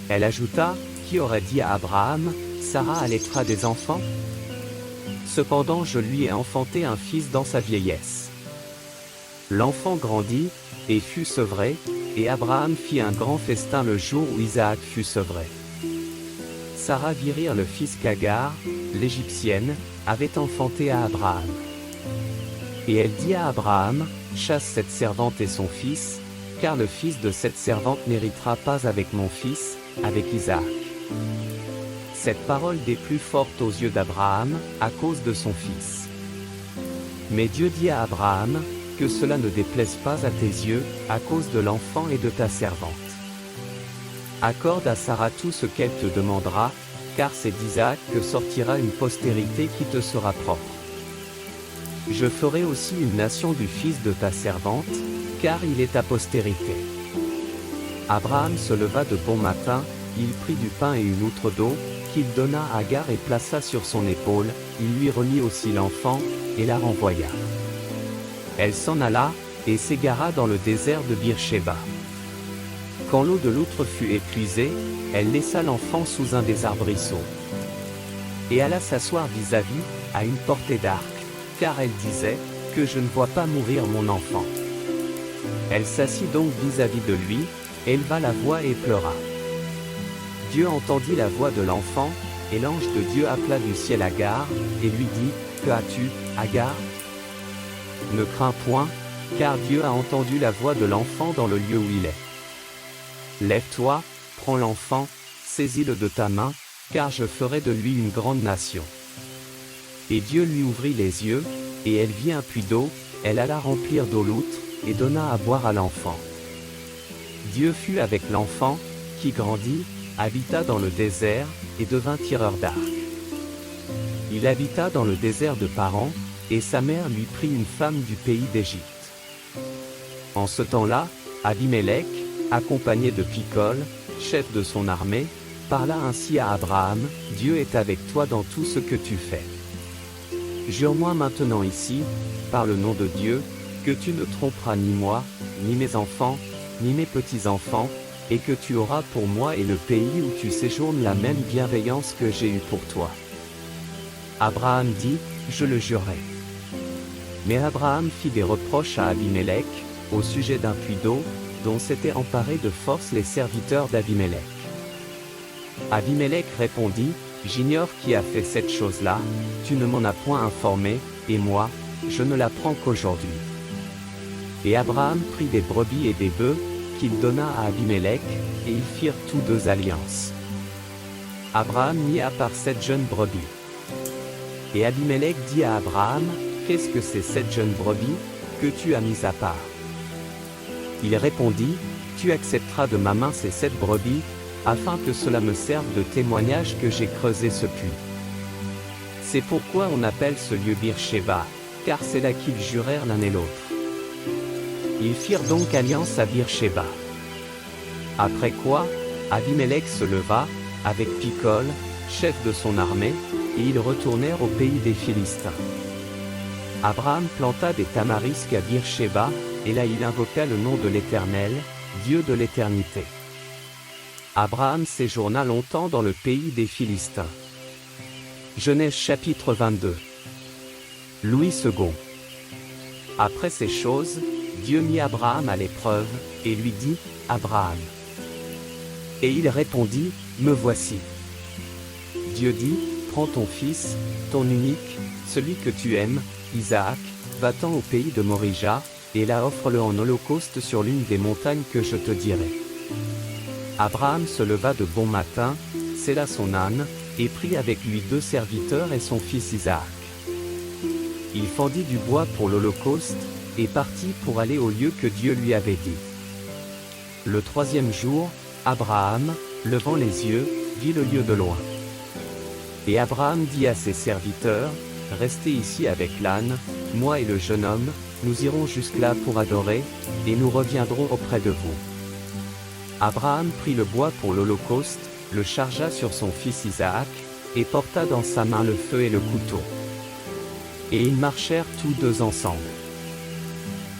Elle ajouta, qui aurait dit à Abraham, Sarah allaitera des enfants? Cependant je lui ai enfanté un fils dans sa vieillesse. L'enfant grandit, et fut sevré, et Abraham fit un grand festin le jour où Isaac fut sevré. Sarah vit rire le fils qu'Agar, l'Égyptienne, avait enfanté à Abraham. Et elle dit à Abraham, chasse cette servante et son fils, car le fils de cette servante n'héritera pas avec mon fils, avec Isaac. Cette parole déplut fort aux yeux d'Abraham, à cause de son fils. Mais Dieu dit à Abraham, que cela ne déplaise pas à tes yeux, à cause de l'enfant et de ta servante. Accorde à Sarah tout ce qu'elle te demandera, car c'est d'Isaac que sortira une postérité qui te sera propre. Je ferai aussi une nation du fils de ta servante, car il est ta postérité. Abraham se leva de bon matin, il prit du pain et une outre d'eau, qu'il donna à Agar et plaça sur son épaule, il lui remit aussi l'enfant, et la renvoya. Elle s'en alla, et s'égara dans le désert de Beer-Shéba. Quand l'eau de l'outre fut épuisée, elle laissa l'enfant sous un des arbrisseaux. Et alla s'asseoir vis-à-vis, à une portée d'arc, car elle disait, que je ne vois pas mourir mon enfant. Elle s'assit donc vis-à-vis de lui, éleva la voix et pleura. Dieu entendit la voix de l'enfant, et l'ange de Dieu appela du ciel Agar, et lui dit, que as-tu, Agar? Ne crains point, car Dieu a entendu la voix de l'enfant dans le lieu où il est. Lève-toi, prends l'enfant, saisis-le de ta main, car je ferai de lui une grande nation. Et Dieu lui ouvrit les yeux, et elle vit un puits d'eau, elle alla remplir d'eau l'outre, et donna à boire à l'enfant. Dieu fut avec l'enfant, qui grandit, habita dans le désert, et devint tireur d'arc. Il habita dans le désert de Paran, et sa mère lui prit une femme du pays d'Égypte. En ce temps-là, Abimelech, accompagné de Picol, chef de son armée, parla ainsi à Abraham, Dieu est avec toi dans tout ce que tu fais. Jure-moi maintenant ici, par le nom de Dieu, que tu ne tromperas ni moi, ni mes enfants, ni mes petits-enfants, et que tu auras pour moi et le pays où tu séjournes la même bienveillance que j'ai eue pour toi. Abraham dit, je le jurerai. Mais Abraham fit des reproches à Abimelech, au sujet d'un puits d'eau, dont s'étaient emparés de force les serviteurs d'Abimelech. Abimelech répondit, j'ignore qui a fait cette chose-là, tu ne m'en as point informé, et moi, je ne l'apprends qu'aujourd'hui. Et Abraham prit des brebis et des bœufs, qu'il donna à Abimelech, et ils firent tous deux alliance. Abraham mit à part 7 jeunes brebis. Et Abimelech dit à Abraham, qu'est-ce que c'est 7 jeunes brebis, que tu as mis à part? Il répondit, tu accepteras de ma main ces 7 brebis, afin que cela me serve de témoignage que j'ai creusé ce puits. C'est pourquoi on appelle ce lieu Beer-Shéba, car c'est là qu'ils jurèrent l'un et l'autre. Ils firent donc alliance à Beer-Shéba. Après quoi, Abimelech se leva, avec Picol, chef de son armée, et ils retournèrent au pays des Philistins. Abraham planta des tamarisques à Beer-Shéba, et là il invoqua le nom de l'Éternel, Dieu de l'éternité. Abraham séjourna longtemps dans le pays des Philistins. Genèse chapitre 22. Louis II. Après ces choses, Dieu mit Abraham à l'épreuve, et lui dit, « Abraham. » Et il répondit, « Me voici. » Dieu dit, « Prends ton fils, ton unique, celui que tu aimes, Isaac, va-t'en au pays de Morija, et là offre-le en holocauste sur l'une des montagnes que je te dirai. » Abraham se leva de bon matin, sella son âne, et prit avec lui 2 serviteurs et son fils Isaac. Il fendit du bois pour l'holocauste, et partit pour aller au lieu que Dieu lui avait dit. Le 3e jour, Abraham, levant les yeux, vit le lieu de loin. Et Abraham dit à ses serviteurs, « Restez ici avec l'âne, moi et le jeune homme, nous irons jusque-là pour adorer, et nous reviendrons auprès de vous. » Abraham prit le bois pour l'holocauste, le chargea sur son fils Isaac, et porta dans sa main le feu et le couteau. Et ils marchèrent tous 2 ensemble.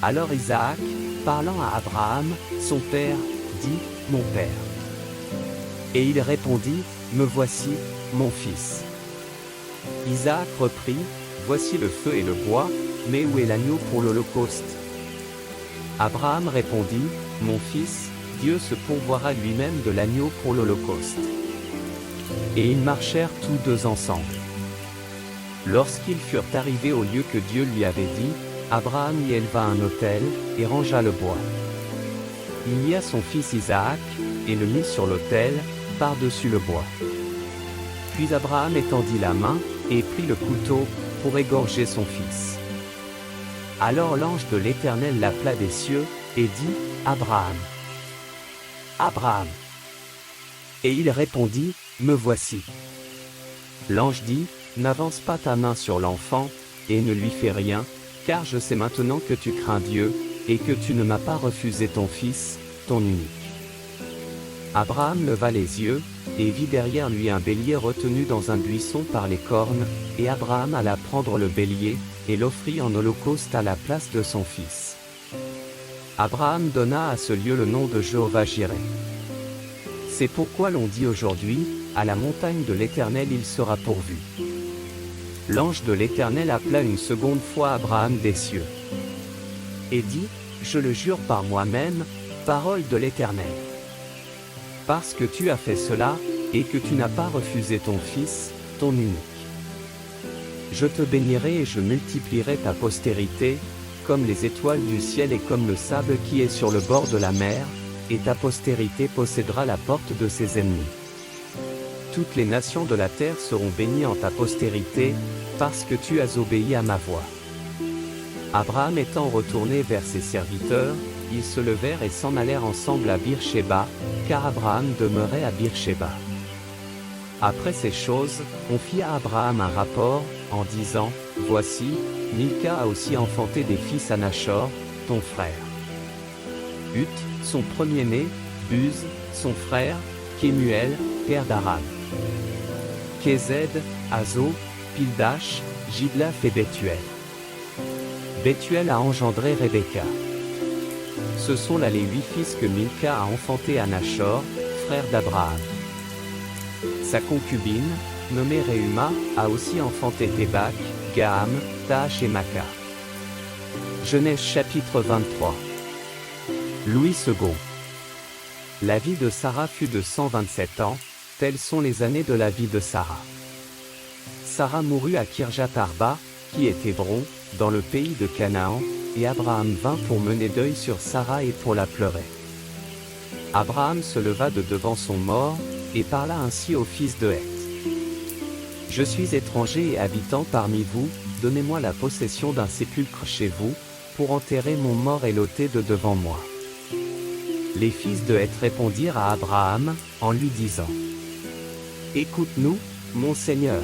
Alors Isaac, parlant à Abraham, son père, dit, « Mon père. » Et il répondit, « Me voici, mon fils. » Isaac reprit, « Voici le feu et le bois, mais où est l'agneau pour l'holocauste? » Abraham répondit, « Mon fils, Dieu se pourvoira lui-même de l'agneau pour l'holocauste. » Et ils marchèrent tous 2 ensemble. Lorsqu'ils furent arrivés au lieu que Dieu lui avait dit, Abraham y éleva un autel, et rangea le bois. Il lia son fils Isaac, et le mit sur l'autel, par-dessus le bois. Puis Abraham étendit la main, et prit le couteau, pour égorger son fils. Alors l'ange de l'Éternel l'appela des cieux, et dit, « Abraham. Abraham. » Et il répondit, « Me voici. » L'ange dit, « N'avance pas ta main sur l'enfant, et ne lui fais rien, car je sais maintenant que tu crains Dieu, et que tu ne m'as pas refusé ton fils, ton unique. » Abraham leva les yeux, et vit derrière lui un bélier retenu dans un buisson par les cornes, et Abraham alla prendre le bélier, et l'offrit en holocauste à la place de son fils. Abraham donna à ce lieu le nom de Jéhovah-Jireh. C'est pourquoi l'on dit aujourd'hui, à la montagne de l'Éternel il sera pourvu. L'ange de l'Éternel appela une seconde fois Abraham des cieux. Et dit, je le jure par moi-même, parole de l'Éternel. Parce que tu as fait cela, et que tu n'as pas refusé ton fils, ton unique. Je te bénirai et je multiplierai ta postérité, comme les étoiles du ciel et comme le sable qui est sur le bord de la mer, et ta postérité possédera la porte de ses ennemis. Toutes les nations de la terre seront bénies en ta postérité, parce que tu as obéi à ma voix. Abraham étant retourné vers ses serviteurs, ils se levèrent et s'en allèrent ensemble à Beer-Shéba, car Abraham demeurait à Beer-Shéba. Après ces choses, on fit à Abraham un rapport, en disant, voici, Milca a aussi enfanté des fils à Nachor, ton frère. Huth, son premier-né, Buz, son frère, Kemuel, père d'Aram. Kézed, Azo, Pildash, Jidlaph et Bethuel. Bethuel a engendré Rebecca. Ce sont là les 8 fils que Milca a enfantés à Nachor, frère d'Abraham. Sa concubine, nommée Reuma, a aussi enfanté Tébak, Gaham, Taash et Maca. Genèse chapitre 23. Louis II. La vie de Sarah fut de 127 ans, telles sont les années de la vie de Sarah. Sarah mourut à Kirjat Arba, qui est Hébron, dans le pays de Canaan, et Abraham vint pour mener deuil sur Sarah et pour la pleurer. Abraham se leva de devant son mort, et parla ainsi au fils de Heth. Je suis étranger et habitant parmi vous, donnez-moi la possession d'un sépulcre chez vous, pour enterrer mon mort et l'ôter de devant moi. Les fils de Heth répondirent à Abraham, en lui disant, écoute-nous, mon Seigneur.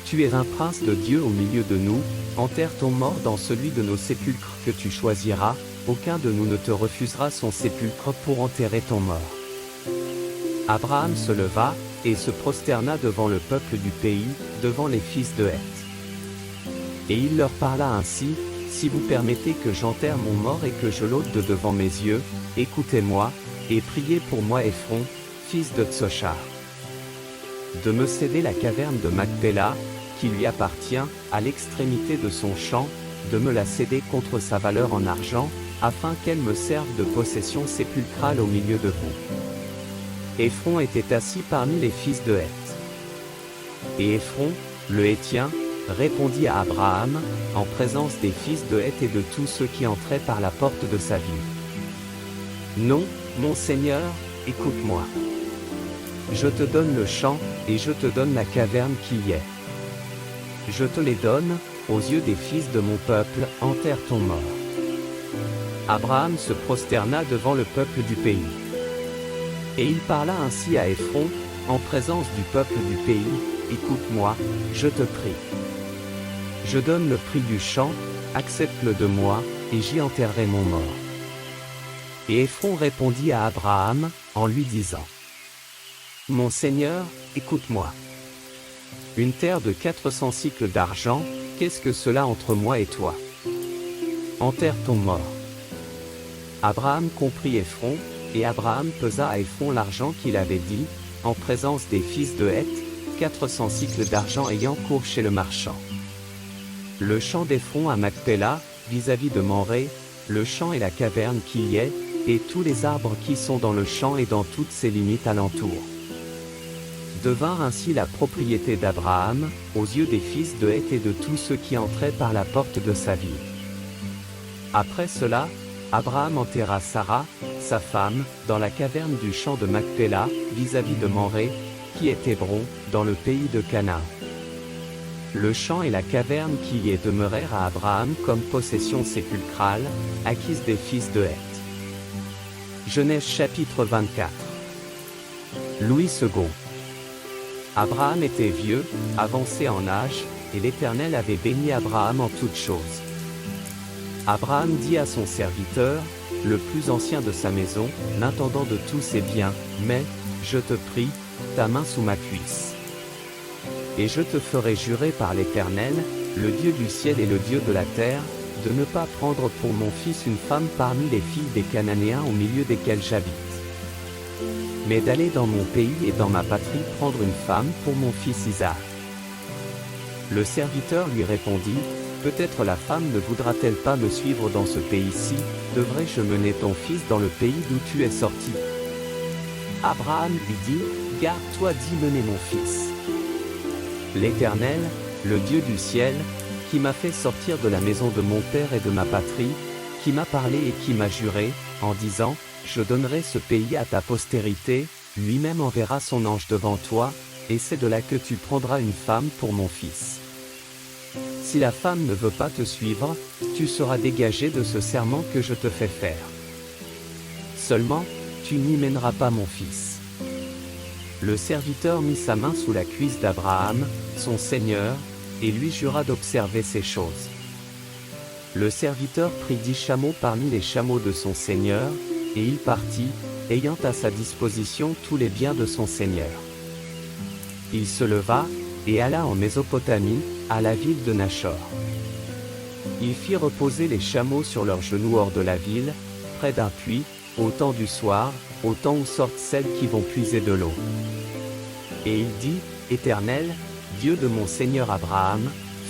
Tu es un prince de Dieu au milieu de nous, enterre ton mort dans celui de nos sépulcres que tu choisiras, aucun de nous ne te refusera son sépulcre pour enterrer ton mort. Abraham se leva, et se prosterna devant le peuple du pays, devant les fils de Heth. Et il leur parla ainsi, si vous permettez que j'enterre mon mort et que je l'ôte de devant mes yeux, écoutez-moi, et priez pour moi Éphron, fils de Tsochar, de me céder la caverne de Macpéla, qui lui appartient, à l'extrémité de son champ, de me la céder contre sa valeur en argent, afin qu'elle me serve de possession sépulcrale au milieu de vous. Éphron était assis parmi les fils de Heth. Et Éphron, le Héthien, répondit à Abraham, en présence des fils de Heth et de tous ceux qui entraient par la porte de sa ville. Non, mon Seigneur, écoute-moi. Je te donne le champ, et je te donne la caverne qui y est. Je te les donne, aux yeux des fils de mon peuple, enterre ton mort. Abraham se prosterna devant le peuple du pays. Et il parla ainsi à Éphron, en présence du peuple du pays, écoute-moi, je te prie. Je donne le prix du champ, accepte-le de moi, et j'y enterrerai mon mort. Et Éphron répondit à Abraham, en lui disant, mon Seigneur, écoute-moi. Une terre de 400 cycles d'argent, qu'est-ce que cela entre moi et toi? Enterre ton mort. Abraham comprit Éphron, et Abraham pesa à Éphron l'argent qu'il avait dit, en présence des fils de Heth, 400 cycles d'argent ayant cours chez le marchand. Le champ d'Éphron à Macpéla, vis-à-vis de Mamré, le champ et la caverne qui y est, et tous les arbres qui sont dans le champ et dans toutes ses limites alentour, devinrent ainsi la propriété d'Abraham, aux yeux des fils de Heth et de tous ceux qui entraient par la porte de sa ville. Après cela, Abraham enterra Sarah, sa femme, dans la caverne du champ de Macpéla, vis-à-vis de Mamré, qui est Hébron, dans le pays de Canaan. Le champ et la caverne qui y est demeurèrent à Abraham comme possession sépulcrale, acquise des fils de Heth. Genèse chapitre 24. Louis II. Abraham était vieux, avancé en âge, et l'Éternel avait béni Abraham en toutes choses. Abraham dit à son serviteur, le plus ancien de sa maison, l'intendant de tous ses biens, mais, je te prie, ta main sous ma cuisse. Et je te ferai jurer par l'Éternel, le Dieu du ciel et le Dieu de la terre, de ne pas prendre pour mon fils une femme parmi les filles des Cananéens au milieu desquels j'habite, mais d'aller dans mon pays et dans ma patrie prendre une femme pour mon fils Isaac. Le serviteur lui répondit, peut-être la femme ne voudra-t-elle pas me suivre dans ce pays-ci, devrais-je mener ton fils dans le pays d'où tu es sorti? Abraham lui dit, garde-toi d'y mener mon fils. L'Éternel, le Dieu du ciel, qui m'a fait sortir de la maison de mon père et de ma patrie, qui m'a parlé et qui m'a juré, en disant, je donnerai ce pays à ta postérité, lui-même enverra son ange devant toi, et c'est de là que tu prendras une femme pour mon fils. Si la femme ne veut pas te suivre, tu seras dégagé de ce serment que je te fais faire. Seulement, tu n'y mèneras pas mon fils. Le serviteur mit sa main sous la cuisse d'Abraham, son seigneur, et lui jura d'observer ces choses. Le serviteur prit 10 chameaux parmi les chameaux de son seigneur, et il partit, ayant à sa disposition tous les biens de son seigneur. Il se leva, et alla en Mésopotamie, à la ville de Nachor. Il fit reposer les chameaux sur leurs genoux hors de la ville, près d'un puits, au temps du soir, au temps où sortent celles qui vont puiser de l'eau. Et il dit, Éternel, Dieu de mon Seigneur Abraham,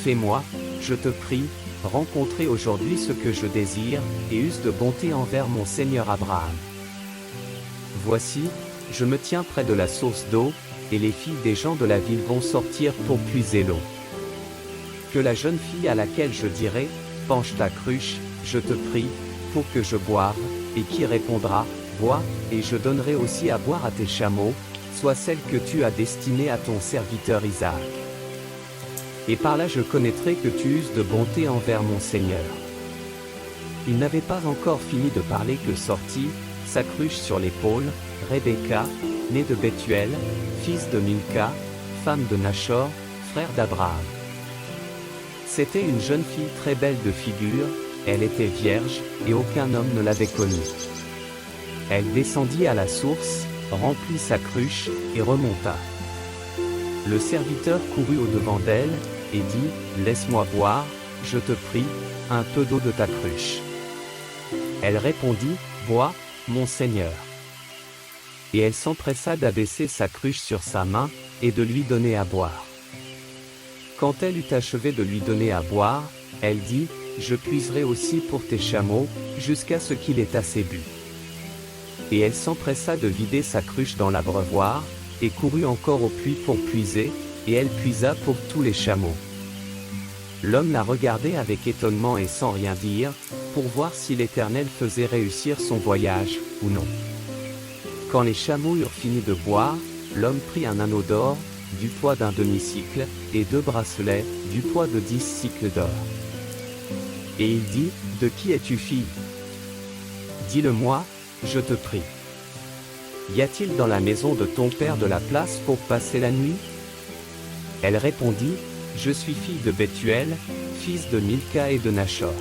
fais-moi, je te prie, rencontrer aujourd'hui ce que je désire, et use de bonté envers mon Seigneur Abraham. Voici, je me tiens près de la source d'eau, et les filles des gens de la ville vont sortir pour puiser l'eau. Que la jeune fille à laquelle je dirai, penche ta cruche, je te prie, pour que je boive, et qui répondra, bois, et je donnerai aussi à boire à tes chameaux, soit celle que tu as destinée à ton serviteur Isaac. Et par là je connaîtrai que tu uses de bonté envers mon Seigneur. Il n'avait pas encore fini de parler que sortit, sa cruche sur l'épaule, Rebecca, née de Bethuel, fils de Milca, femme de Nachor, frère d'Abraham. C'était une jeune fille très belle de figure, elle était vierge, et aucun homme ne l'avait connue. Elle descendit à la source, remplit sa cruche, et remonta. Le serviteur courut au-devant d'elle, et dit, laisse-moi boire, je te prie, un peu d'eau de ta cruche. Elle répondit, bois, mon Seigneur. et elle s'empressa d'abaisser sa cruche sur sa main, et de lui donner à boire. Quand elle eut achevé de lui donner à boire, elle dit, « Je puiserai aussi pour tes chameaux, jusqu'à ce qu'il ait assez bu. » Et elle s'empressa de vider sa cruche dans l'abreuvoir, et courut encore au puits pour puiser, et elle puisa pour tous les chameaux. L'homme la regardait avec étonnement et sans rien dire, pour voir si l'Éternel faisait réussir son voyage, ou non. Quand les chameaux eurent fini de boire, l'homme prit un anneau d'or, du poids d'un demi-cycle, et 2 bracelets, du poids de 10 cycles d'or. Et il dit, « De qui es-tu fille? Dis-le-moi, je te prie. Y a-t-il dans la maison de ton père de la place pour passer la nuit ?» Elle répondit, « Je suis fille de Bethuel, fils de Milca et de Nachor. »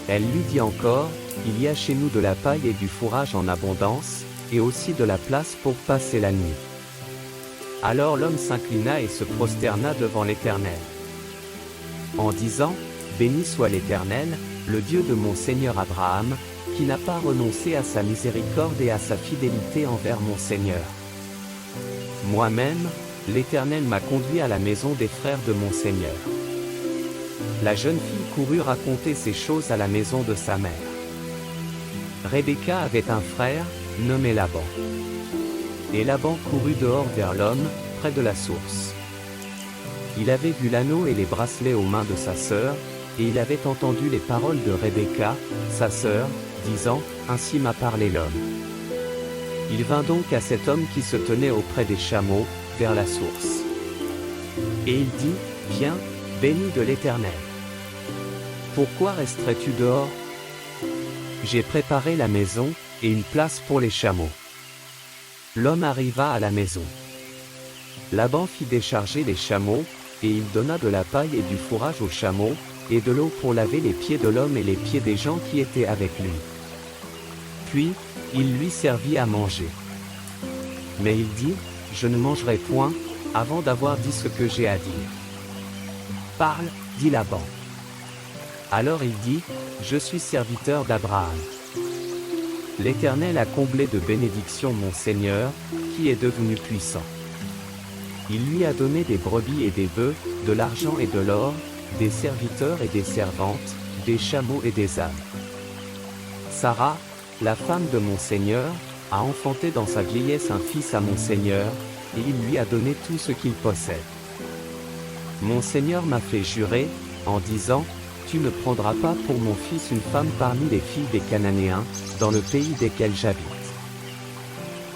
Elle lui dit encore, « Il y a chez nous de la paille et du fourrage en abondance, et aussi de la place pour passer la nuit. » Alors l'homme s'inclina et se prosterna devant l'Éternel, en disant, « Béni soit l'Éternel, le Dieu de mon Seigneur Abraham, qui n'a pas renoncé à sa miséricorde et à sa fidélité envers mon Seigneur. Moi-même, l'Éternel m'a conduit à la maison des frères de mon Seigneur. » La jeune fille courut raconter ces choses à la maison de sa mère. Rebecca avait un frère, nommé Laban. Et Laban courut dehors vers l'homme, près de la source. Il avait vu l'anneau et les bracelets aux mains de sa sœur, et il avait entendu les paroles de Rebecca, sa sœur, disant, « Ainsi m'a parlé l'homme. » Il vint donc à cet homme qui se tenait auprès des chameaux, vers la source. Et il dit, « Viens, béni de l'Éternel. Pourquoi resterais-tu dehors? J'ai préparé la maison, et une place pour les chameaux. » L'homme arriva à la maison. Laban fit décharger les chameaux, et il donna de la paille et du fourrage aux chameaux, et de l'eau pour laver les pieds de l'homme et les pieds des gens qui étaient avec lui. Puis, il lui servit à manger. Mais il dit, « Je ne mangerai point, avant d'avoir dit ce que j'ai à dire. » « Parle, dit Laban. Alors il dit, « Je suis serviteur d'Abraham. L'Éternel a comblé de bénédictions mon Seigneur, qui est devenu puissant. Il lui a donné des brebis et des bœufs, de l'argent et de l'or, des serviteurs et des servantes, des chameaux et des ânes. Sarah, la femme de mon Seigneur, a enfanté dans sa vieillesse un fils à mon Seigneur, et il lui a donné tout ce qu'il possède. Mon Seigneur m'a fait jurer, en disant, « Tu ne prendras pas pour mon fils une femme parmi les filles des Cananéens, dans le pays desquels j'habite.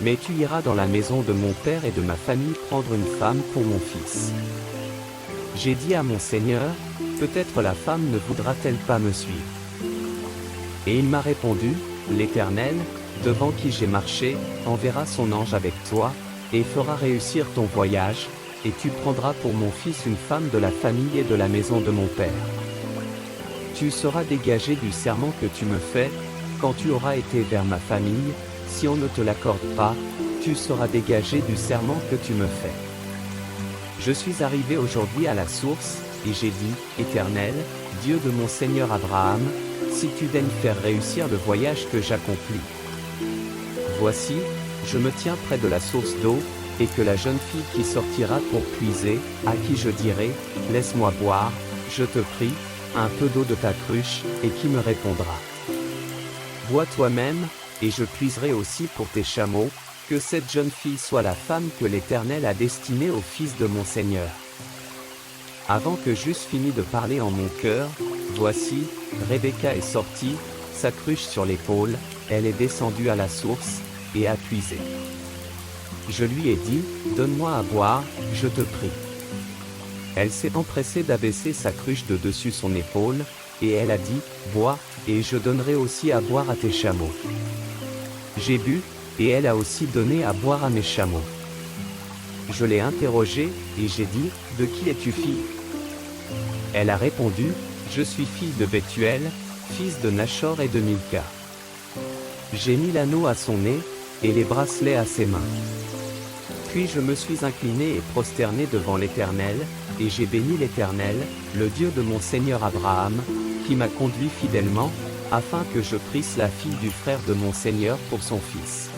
Mais tu iras dans la maison de mon père et de ma famille prendre une femme pour mon fils. » J'ai dit à mon Seigneur, « Peut-être la femme ne voudra-t-elle pas me suivre. » Et il m'a répondu, « L'Éternel, devant qui j'ai marché, enverra son ange avec toi, et fera réussir ton voyage, et tu prendras pour mon fils une femme de la famille et de la maison de mon père. Tu seras dégagé du serment que tu me fais, quand tu auras été vers ma famille, si on ne te l'accorde pas, tu seras dégagé du serment que tu me fais. Je suis arrivé aujourd'hui à la source, et j'ai dit, Éternel, Dieu de mon Seigneur Abraham, si tu daignes faire réussir le voyage que j'accomplis. Voici, je me tiens près de la source d'eau, et que la jeune fille qui sortira pour puiser, à qui je dirai, laisse-moi boire, je te prie, un peu d'eau de ta cruche, et qui me répondra. Bois toi-même, et je puiserai aussi pour tes chameaux, que cette jeune fille soit la femme que l'Éternel a destinée au fils de mon Seigneur. Avant que j'eusse fini de parler en mon cœur, voici, Rebecca est sortie, sa cruche sur l'épaule, elle est descendue à la source, et a puisé. Je lui ai dit, donne-moi à boire, je te prie. Elle s'est empressée d'abaisser sa cruche de dessus son épaule, et elle a dit, bois, et je donnerai aussi à boire à tes chameaux. J'ai bu, et elle a aussi donné à boire à mes chameaux. Je l'ai interrogée, et j'ai dit, de qui es-tu fille? Elle a répondu, je suis fille de Bethuel, fils de Nachor et de Milca. J'ai mis l'anneau à son nez, et les bracelets à ses mains. Puis je me suis incliné et prosterné devant l'Éternel, et j'ai béni l'Éternel, le Dieu de mon Seigneur Abraham, qui m'a conduit fidèlement, afin que je prisse la fille du frère de mon Seigneur pour son fils.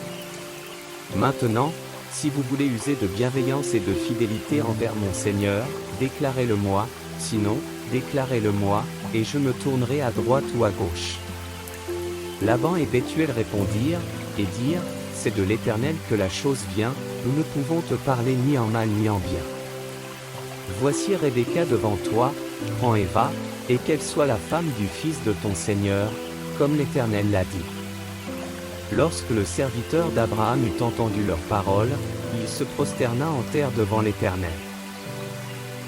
Maintenant, si vous voulez user de bienveillance et de fidélité envers mon Seigneur, déclarez-le-moi, sinon, déclarez-le-moi, et je me tournerai à droite ou à gauche. » Laban et Bethuel répondirent, et dirent, « C'est de l'Éternel que la chose vient, nous ne pouvons te parler ni en mal ni en bien. Voici Rebecca devant toi, prends et va, et qu'elle soit la femme du fils de ton Seigneur, comme l'Éternel l'a dit. » Lorsque le serviteur d'Abraham eut entendu leurs paroles, il se prosterna en terre devant l'Éternel.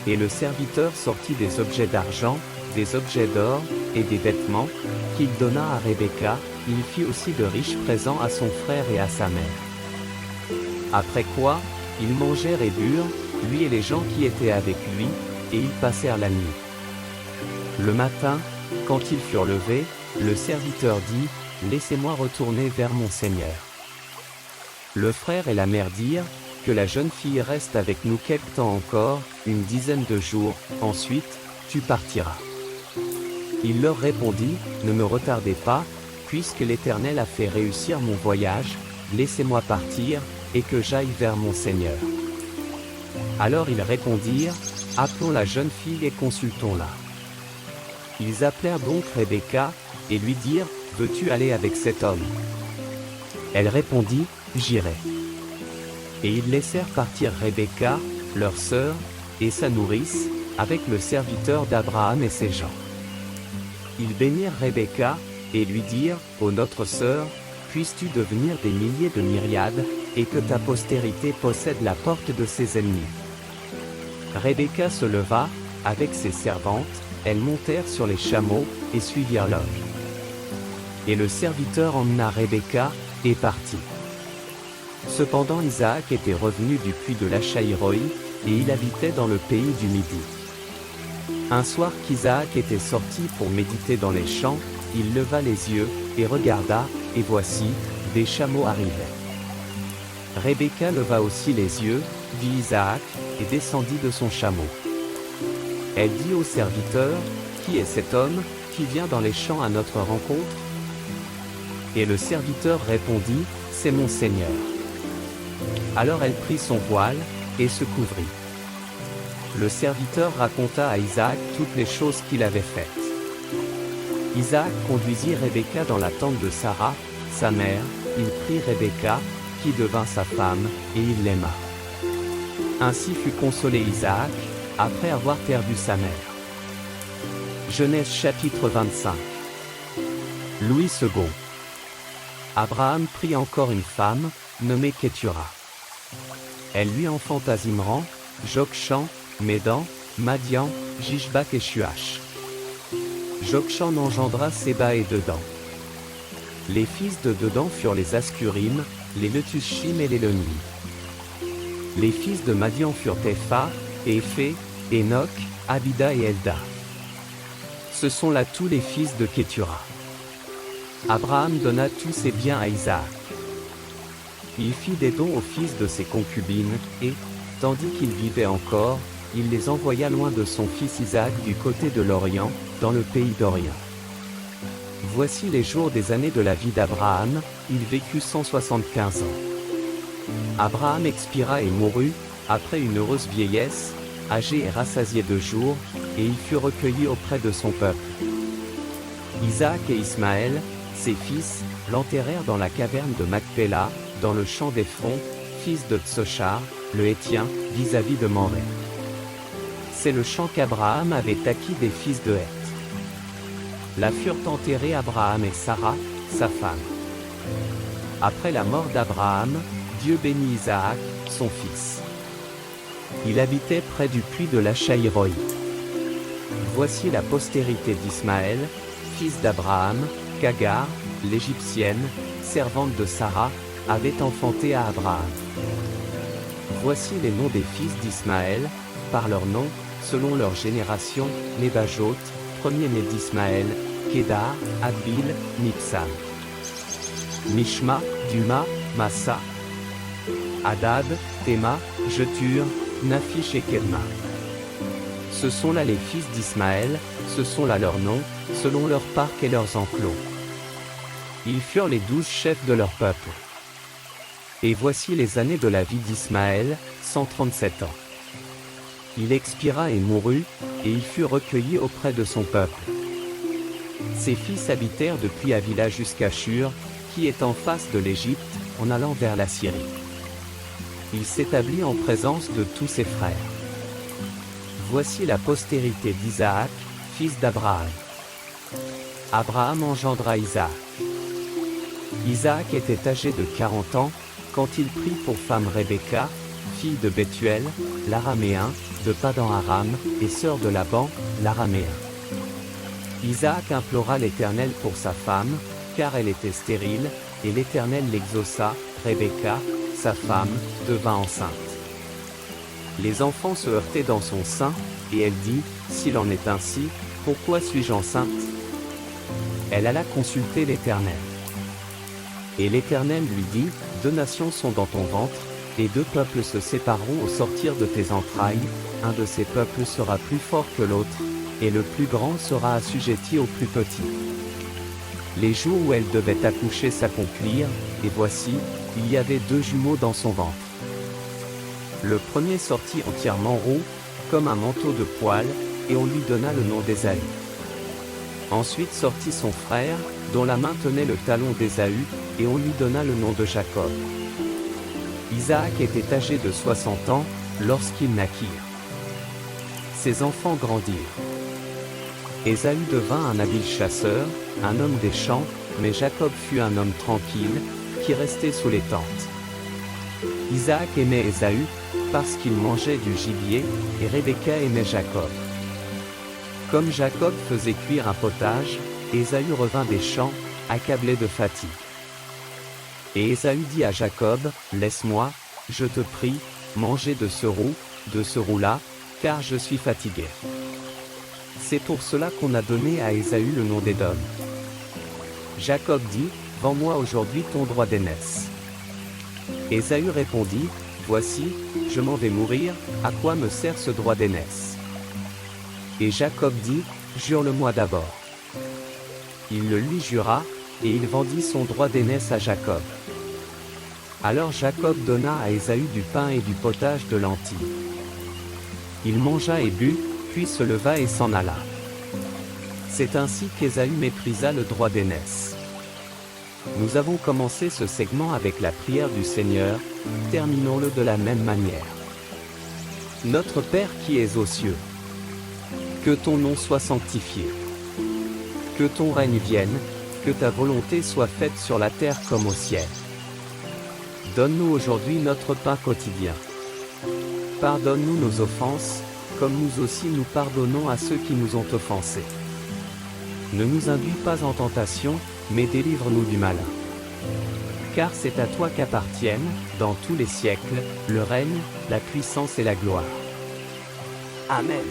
Et le serviteur sortit des objets d'argent, des objets d'or, et des vêtements, qu'il donna à Rebecca. Il fit aussi de riches présents à son frère et à sa mère. Après quoi, ils mangèrent et burent, lui et les gens qui étaient avec lui, et ils passèrent la nuit. Le matin, quand ils furent levés, le serviteur dit, « Laissez-moi retourner vers mon Seigneur. » Le frère et la mère dirent, « Que la jeune fille reste avec nous quelque temps encore, une dizaine de jours, ensuite, tu partiras. » Il leur répondit, « Ne me retardez pas, puisque l'Éternel a fait réussir mon voyage, laissez-moi partir, et que j'aille vers mon Seigneur. » Alors ils répondirent, « Appelons la jeune fille et consultons-la. » Ils appelèrent donc Rebecca, et lui dirent, « Veux-tu aller avec cet homme ?» Elle répondit, « J'irai. » Et ils laissèrent partir Rebecca, leur sœur, et sa nourrice, avec le serviteur d'Abraham et ses gens. Ils bénirent Rebecca, et lui dirent, « Ô notre sœur, puisses-tu devenir des milliers de myriades, et que ta postérité possède la porte de ses ennemis. » Rebecca se leva, avec ses servantes, elles montèrent sur les chameaux, et suivirent l'homme. Et le serviteur emmena Rebecca, et partit. Cependant Isaac était revenu du puits de Lachaïroi, et il habitait dans le pays du Midi. Un soir qu'Isaac était sorti pour méditer dans les champs, il leva les yeux, et regarda, et voici, des chameaux arrivaient. Rebecca leva aussi les yeux, vit Isaac, et descendit de son chameau. Elle dit au serviteur, « Qui est cet homme, qui vient dans les champs à notre rencontre ?» Et le serviteur répondit, « C'est mon Seigneur. » Alors elle prit son voile, et se couvrit. Le serviteur raconta à Isaac toutes les choses qu'il avait faites. Isaac conduisit Rebecca dans la tente de Sarah, sa mère, il prit Rebecca, qui devint sa femme, et il l'aima. Ainsi fut consolé Isaac, après avoir perdu sa mère. Genèse chapitre 25. Louis II. Abraham prit encore une femme, nommée Kétura. Elle lui enfanta Zimran, Jokshan, Médan, Madian, Jishbak et Shuach. Jokshan engendra Séba et Dedan. Les fils de Dedan furent les Ascurim, les Letushim et les Lenim. Les fils de Madian furent Epha, Éphé, Enoch, Abida et Elda. Ce sont là tous les fils de Kétura. Abraham donna tous ses biens à Isaac. Il fit des dons aux fils de ses concubines, et, tandis qu'il vivait encore, il les envoya loin de son fils Isaac du côté de l'Orient, dans le pays d'Orient. Voici les jours des années de la vie d'Abraham, il vécut 175 ans. Abraham expira et mourut, après une heureuse vieillesse, âgé et rassasié de jours, et il fut recueilli auprès de son peuple. Isaac et Ismaël, ses fils, l'enterrèrent dans la caverne de Macpéla, dans le champ d'Ephron, fils de Tsochar, le Hétien, vis-à-vis de Mamré. C'est le champ qu'Abraham avait acquis des fils de Heth. Là furent enterrés Abraham et Sarah, sa femme. Après la mort d'Abraham, Dieu bénit Isaac, son fils. Il habitait près du puits de Lachaïroi. Voici la postérité d'Ismaël, fils d'Abraham, qu'Agar, l'Égyptienne, servante de Sarah, avait enfanté à Abraham. Voici les noms des fils d'Ismaël, par leur nom, selon leur génération, Nebajot, premier-né d'Ismaël, Kédar, Adbil, Mibsam. Mishma, Duma, Massa, Hadad, Théma, Jetur, Naphish et Kedma. Ce sont là les fils d'Ismaël, ce sont là leurs noms, selon leurs parcs et leurs enclos. Ils furent les 12 chefs de leur peuple. Et voici les années de la vie d'Ismaël, 137 ans. Il expira et mourut, et il fut recueilli auprès de son peuple. Ses fils habitèrent depuis Havila jusqu'à Shur, qui est en face de l'Égypte, en allant vers la Syrie. Il s'établit en présence de tous ses frères. Voici la postérité d'Isaac, fils d'Abraham. Abraham engendra Isaac. Isaac était âgé de 40 ans, quand il prit pour femme Rebecca, fille de Bethuel, l'Araméen, de Padan-Aram, et sœur de Laban, l'Araméen. Isaac implora l'Éternel pour sa femme, car elle était stérile, et l'Éternel l'exauça. Rebecca, sa femme, devint enceinte. Les enfants se heurtaient dans son sein, et elle dit, « S'il en est ainsi, pourquoi suis-je enceinte ?» Elle alla consulter l'Éternel. Et l'Éternel lui dit, « 2 nations sont dans ton ventre, et 2 peuples se sépareront au sortir de tes entrailles, un de ces peuples sera plus fort que l'autre, et le plus grand sera assujetti au plus petit. » Les jours où elle devait accoucher s'accomplirent, et voici, il y avait 2 jumeaux dans son ventre. Le premier sortit entièrement roux, comme un manteau de poil, et on lui donna le nom d'Ésaü. Ensuite sortit son frère, dont la main tenait le talon d'Ésaü, et on lui donna le nom de Jacob. Isaac était âgé de 60 ans, lorsqu'ils naquirent. Ses enfants grandirent. Ésaü devint un habile chasseur, un homme des champs, mais Jacob fut un homme tranquille, qui restait sous les tentes. Isaac aimait Ésaü, parce qu'il mangeait du gibier, et Rebecca aimait Jacob. Comme Jacob faisait cuire un potage, Ésaü revint des champs, accablé de fatigue. Et Ésaü dit à Jacob, « Laisse-moi, je te prie, manger de ce roux-là, car je suis fatigué. » C'est pour cela qu'on a donné à Ésaü le nom d'Édom. Jacob dit, « Vends-moi aujourd'hui ton droit d'aînesse. » Ésaü répondit, « Voici, je m'en vais mourir, à quoi me sert ce droit d'aînesse ?» Et Jacob dit, « Jure-le-moi d'abord. » Il le lui jura, et il vendit son droit d'aînesse à Jacob. Alors Jacob donna à Ésaü du pain et du potage de lentilles. Il mangea et but, puis se leva et s'en alla. C'est ainsi qu'Ésaü méprisa le droit d'aînesse. Nous avons commencé ce segment avec la prière du Seigneur, terminons-le de la même manière. Notre Père qui es aux cieux, que ton nom soit sanctifié. Que ton règne vienne, que ta volonté soit faite sur la terre comme au ciel. Donne-nous aujourd'hui notre pain quotidien. Pardonne-nous nos offenses, comme nous aussi nous pardonnons à ceux qui nous ont offensés. Ne nous induis pas en tentation, mais délivre-nous du malin. Car c'est à toi qu'appartiennent, dans tous les siècles, le règne, la puissance et la gloire. Amen.